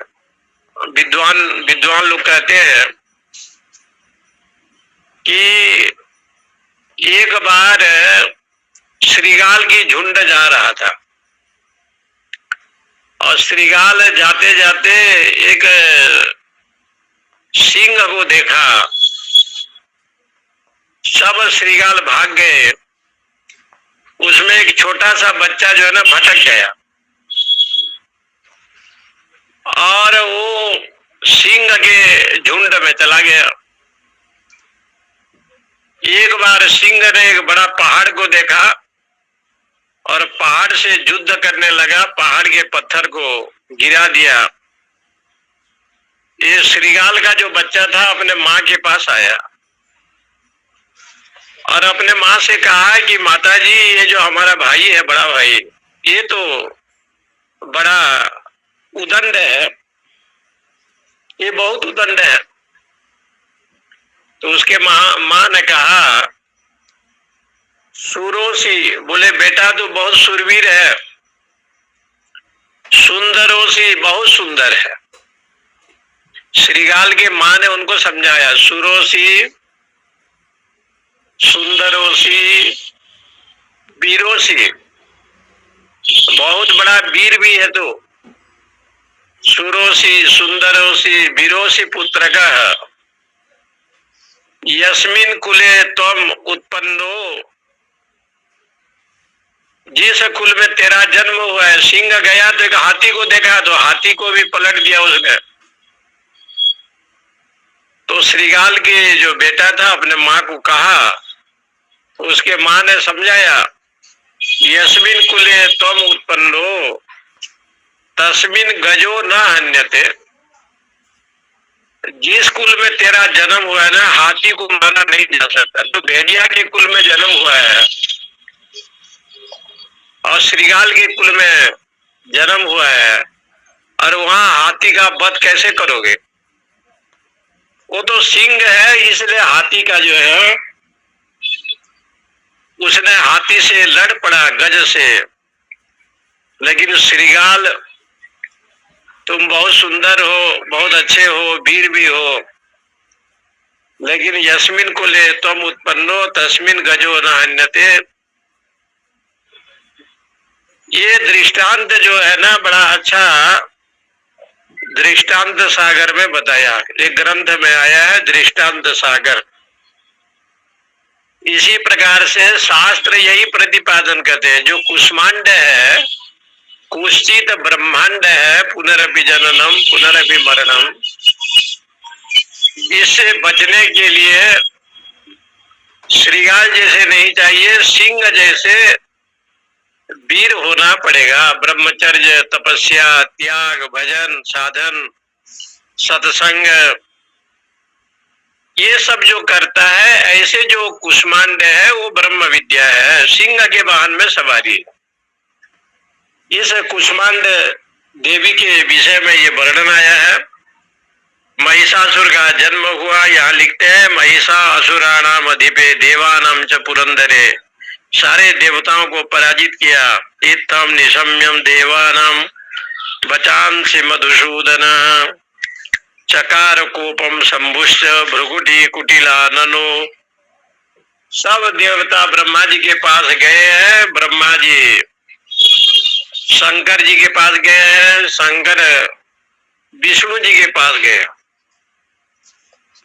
विद्वान विद्वान लोग कहते हैं कि एक बार श्रृगाल की झुंड जा रहा था और श्रृगाल जाते जाते एक सिंह को देखा। सब श्रृगाल भाग गए। उसमें एक छोटा सा बच्चा जो है ना भटक गया और वो सिंह के झुंड में चला गया। एक बार सिंह ने एक बड़ा पहाड़ को देखा और पहाड़ से युद्ध करने लगा, पहाड़ के पत्थर को गिरा दिया। ये श्रृगाल का जो बच्चा था अपने माँ के पास आया और अपने माँ से कहा कि माता जी, ये जो हमारा भाई है, बड़ा भाई, ये तो बड़ा उदंड है, ये बहुत उदंड है। तो उसके माँ ने कहा, सुरोसी, बोले बेटा तू बहुत सुरवीर है, सुंदरोसी, बहुत सुंदर है। श्रृगाल के माँ ने उनको समझाया, सुरोसी, सुंदरोसी, वीरोसी, बहुत बड़ा वीर भी है तू। सुरोसी सुंदरोसी वीरोसी पुत्र का यस्मिन कुले तुम उत्पन्नो, जिस कुल में तेरा जन्म हुआ है। सिंह गया तो एक हाथी को देखा तो हाथी को भी पलट दिया उसने। तो श्रृगाल के जो बेटा था अपने माँ को कहा, उसके माँ ने समझाया, यस्मिन कुले तुम उत्पन्नो तस्मिन गजो न हन्यते, जिस कुल में तेरा जन्म हुआ है ना, हाथी को मारा नहीं जा सकता। तो भेड़िया के कुल में जन्म हुआ है और श्रृगाल के कुल में जन्म हुआ है और वहां हाथी का वध कैसे करोगे। वो तो सिंह है, इसलिए हाथी का जो है उसने हाथी से लड़ पड़ा गज से। लेकिन श्रृगाल, तुम बहुत सुंदर हो, बहुत अच्छे हो, वीर भी हो, लेकिन यस्मिन को ले तुम उत्पन्नो तस्मिन गजो न हन्यते। ये दृष्टांत जो है ना, बड़ा अच्छा दृष्टांत सागर में बताया। एक ग्रंथ में आया है दृष्टांत सागर। इसी प्रकार से शास्त्र यही प्रतिपादन करते हैं, जो कुष्मांड है, कुश्चित ब्रह्मांड है, पुनरपि जननम पुनरपि मरणम, इससे बचने के लिए श्रृगाल जैसे नहीं चाहिए, सिंह जैसे वीर होना पड़ेगा। ब्रह्मचर्य, तपस्या, त्याग, भजन, साधन, सत्संग, ये सब जो करता है, ऐसे जो कुष्मांड है वो ब्रह्म विद्या है, सिंह के वाहन में सवारी। इस कुष्मांड देवी के विषय में ये वर्णन आया है। महिषासुर का जन्म हुआ, यहाँ लिखते हैं, महिषासुराणाम अधिपे देवानाम च पुरंदरे, सारे देवताओं को पराजित किया। इत्थम निशम्यम देवानाम बचांसि मधुसूदन, चकार कोपम शंभुश्च भृगुटी कुटिलाननो। सब देवता ब्रह्मा जी के पास गए हैं, ब्रह्मा जी शंकर जी के पास गए हैं, शंकर विष्णु जी के पास गए।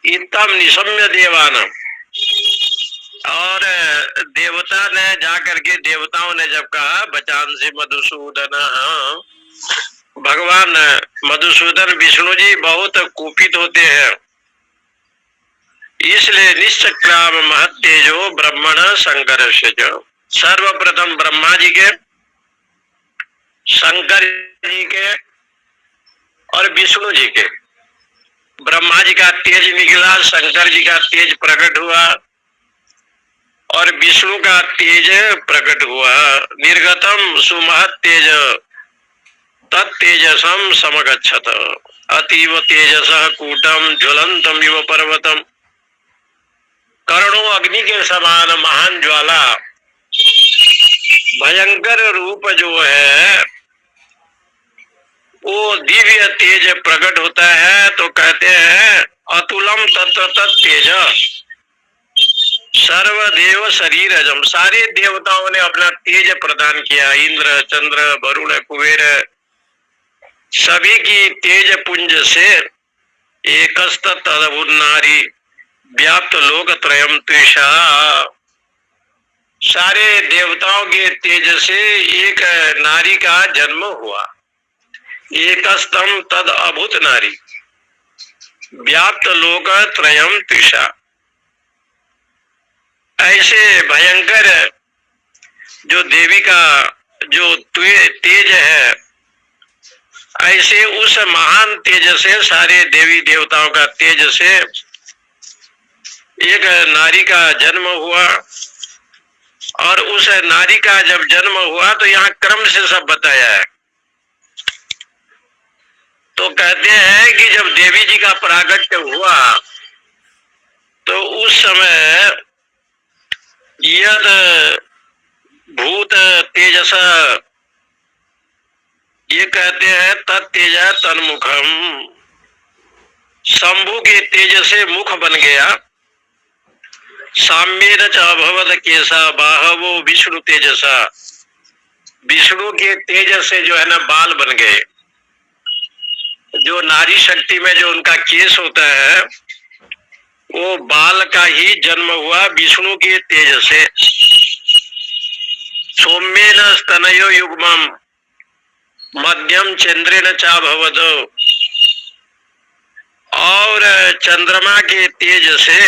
इत्थम निशम्य देवानाम, और देवता ने जाकर के, देवताओं ने जब कहा बचांसि मधुसूदन, भगवान मधुसूदन विष्णु जी बहुत कुपित होते हैं, इसलिए निश्चक्राम महत तेजो ब्रह्मण शंकर से। सर्वप्रथम ब्रह्मा जी के, शंकर जी के और विष्णु जी के। ब्रह्मा जी का तेज निकला, शंकर जी का तेज प्रकट हुआ और विष्णु का तेज प्रकट हुआ। निर्गतम सुमहत तेज तत्तेजसम समगच्छत, अतीव तेजसः कूटम ज्वलंतम इव पर्वतम, करोड़ों अग्नि के समान महान ज्वाला भयंकर रूप जो है वो दिव्य तेज प्रकट होता है। तो कहते हैं अतुलम तत्र तत् तेज सर्वदेव शरीरजम, सारे देवताओं ने अपना तेज प्रदान किया। इंद्र, चंद्र, वरुण, कुबेर सभी की तेज पुंज से एकस्त तदभुत नारी व्याप्त लोक त्रयम त्रिषा, सारे देवताओं के तेज से एक नारी का जन्म हुआ। एकस्तम तद अभूत नारी व्याप्त लोक त्रयम त्रिषा, ऐसे भयंकर जो देवी का जो तेज है, ऐसे उस महान तेज से, सारे देवी देवताओं का तेज से एक नारी का जन्म हुआ। और उस नारी का जब जन्म हुआ तो यहाँ क्रम से सब बताया है। तो कहते हैं कि जब देवी जी का प्रागट्य हुआ तो उस समय यद भूत तेजस, ये कहते हैं तत्तेज तन्मुखम, शंभु के तेज से मुख बन गया। साम्येन च अभवद केसा बाहवो विष्णु तेजसा, विष्णु के तेज से जो है ना बाल बन गए। जो नारी शक्ति में जो उनका केस होता है वो बाल का ही जन्म हुआ विष्णु के तेज से। सौम्येन स्तनयो युग्मम मध्यम चंद्रेण चाभवद, और चंद्रमा के तेज से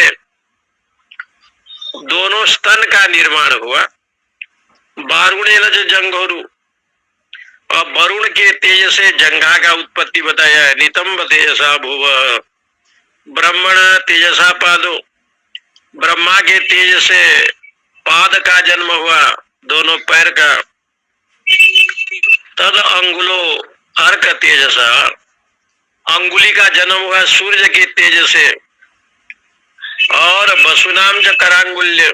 दोनों स्तन का निर्माण हुआ। वारुणेन च जंघोरु, और वरुण के तेज से जंघा का उत्पत्ति बताया है। नितंब तेजसा भुव ब्रह्मण तेजसा पादो, ब्रह्मा के तेज से पाद का जन्म हुआ, दोनों पैर का। तद अंगुलो अर्क तेजसा, अंगुली का जन्म हुआ सूर्य के तेज से। और वसुनाम च करांगुल्य,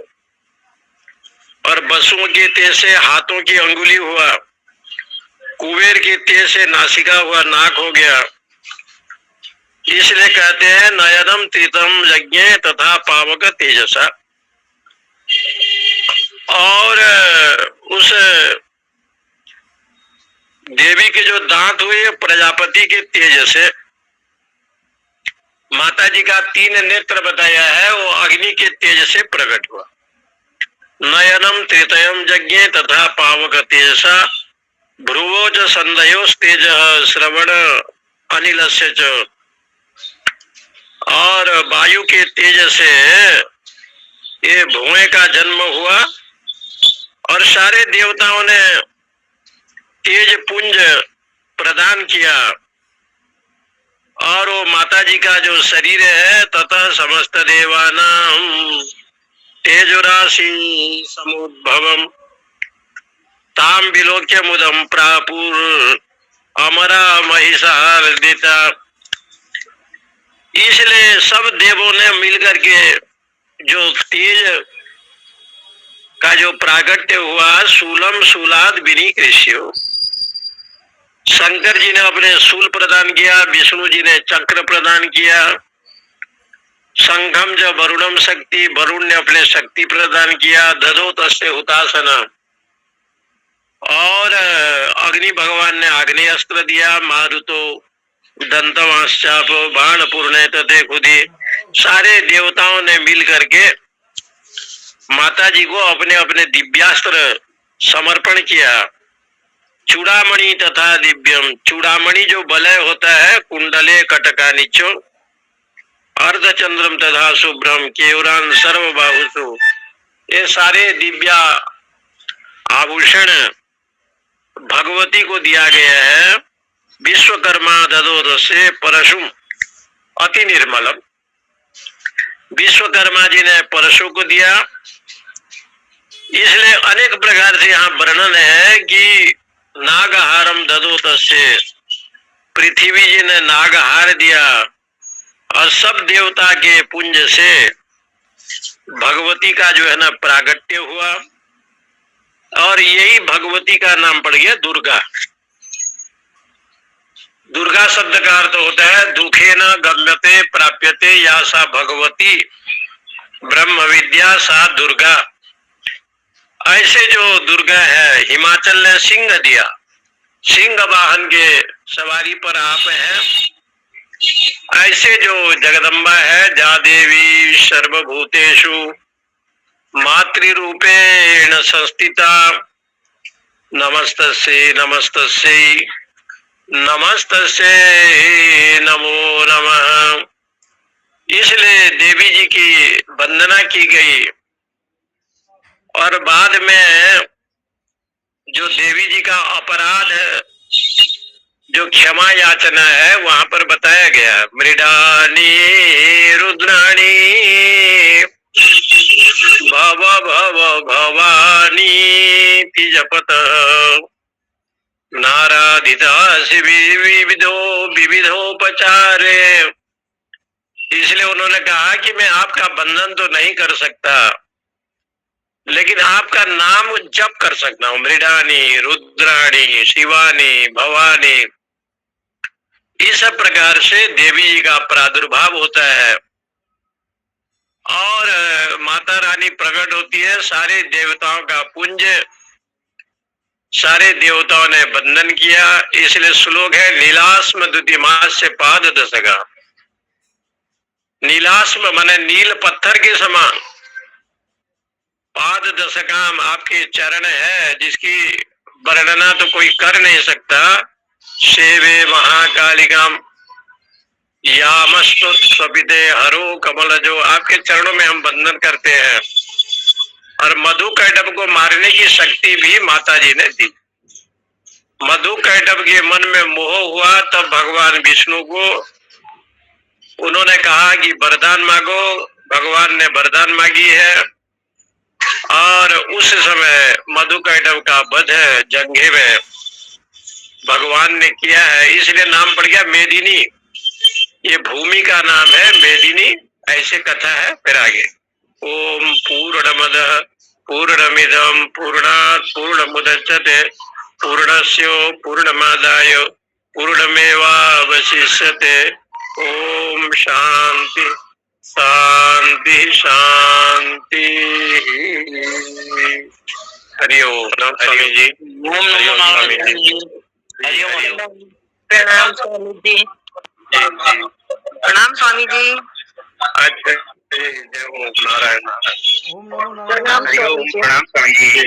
और वसु के तेज से हाथों की अंगुली हुआ। कुबेर के तेज से नासिका हुआ, नाक हो गया। इसलिए कहते हैं नयनम तीतम यज्ञ तथा पावक तेजसा। और उस देवी के जो दांत हुए प्रजापति के तेज से। माता जी का 3 नेत्र बताया है, वो अग्नि के तेज से प्रकट हुआ। नयनम त्रितयम यज्ञ तथा पावक तेजसा भ्रुवोज संधयोस तेज श्रवण अनिलस्य च, और वायु के तेज से ये भुएं का जन्म हुआ। और सारे देवताओं ने तेज पुंज प्रदान किया। और वो माता जी का जो शरीर है तथा समस्त देवानां तेजोराशि समुद्भवम ताम विलोक्य मुदम प्रापुर अमरा महिषार्दिता। इसलिए सब देवों ने मिलकर के जो तेज का जो प्रागट्य हुआ, शूलम शूलाद विनी कृष्यो, शंकर जी ने अपने शूल प्रदान किया, विष्णु जी ने चक्र प्रदान किया। संघम जो वरुणम शक्ति, वरुण ने अपने शक्ति प्रदान किया। दधो तस्य हुतासना, और अग्नि भगवान ने आग्नेय अस्त्र दिया। मारुतो दंतवांश्चाप बाण पूर्ण तथे खुदी, सारे देवताओं ने मिल करके माता जी को अपने अपने दिव्यास्त्र समर्पण किया। चूड़ामणि तथा दिव्यम, चूड़ामणि जो वलय होता है, कुंडले कटका निचो अर्धचंद्रम तथा शुभ्रम केवरान सर्वबाहुषु, ये सारे दिव्या आभूषण भगवती को दिया गया है। विश्वकर्मा ददोद से परशुम अति निर्मलम, विश्वकर्मा जी ने परशु को दिया। इसलिए अनेक प्रकार से यहाँ वर्णन है कि नागहारम ददोत से, पृथ्वी जी ने नागहार दिया। और सब देवता के पुंज से भगवती का जो है ना प्रागट्य हुआ, और यही भगवती का नाम पड़ गया दुर्गा। दुर्गा शब्द का अर्थ होता है दुखे न गम्यते प्राप्यते या सा भगवती ब्रह्म विद्या सा दुर्गा। ऐसे जो दुर्गा है, हिमाचल ने सिंह दिया, सिंह वाहन के सवारी पर आप हैं। ऐसे जो जगदम्बा है, जा देवी सर्वभूतेषु मातृरूपेण संस्थिता, नमस्तस्यै नमस्तस्यै नमस्तस्यै नमो नमः। इसलिए देवी जी की वंदना की गई। और बाद में जो देवी जी का अपराध है, जो क्षमा याचना है, वहां पर बताया गया मृडानी रुद्राणी भव भव भवानी जपत नाराधिता विविधो विविधोपचारे। इसलिए उन्होंने कहा कि मैं आपका बंधन तो नहीं कर सकता, लेकिन आपका नाम जप कर सकता हूँ। मृडानी रुद्राणी शिवानी भवानी, इस प्रकार से देवी जी का प्रादुर्भाव होता है। और माता रानी प्रकट होती है, सारे देवताओं का पुंज, सारे देवताओं ने वंदन किया। इसलिए श्लोक है नीलास्म द्युतिमास्य पाद दशका। नीलास्म माने नील पत्थर के समान, पाद दशकाम आपके चरण है जिसकी वर्णना तो कोई कर नहीं सकता। सेवे महाकालिकाम यामस्तुत स्वपिते हरो कमल, जो आपके चरणों में हम वंदन करते हैं। और मधु कैटभ को मारने की शक्ति भी माता जी ने दी। मधु कैटभ के मन में मोह हुआ, तब भगवान विष्णु को उन्होंने कहा कि वरदान मांगो। भगवान ने वरदान मांगी है, और उस समय मधु कैटभ का वध जंघे में भगवान ने किया है। इसलिए नाम पड़ गया मेदिनी। ये भूमि का नाम है मेदिनी, ऐसे कथा है। फिर आगे ओम पूर्णमदः पूर्णमिदं पूर्णात् पूर्णमुदच्यते पूर्णस्य पूर्णमादाय पूर्णमेवावशिष्यते। ओम शांति शांति शांति। हरि ओम। स्वामी जी। ओम नमो नारायण। प्रणाम स्वामी जी। प्रणाम स्वामी जी। अच्छा, जय ओम नारायण नारायण। ओम नमो प्रणाम नारायण। हरि ओम। प्रणाम स्वामी जी।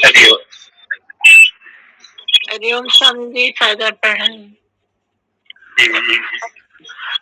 हरि ओम। हरिओम स्वामी जी। सादर प्रणाम। जी जी।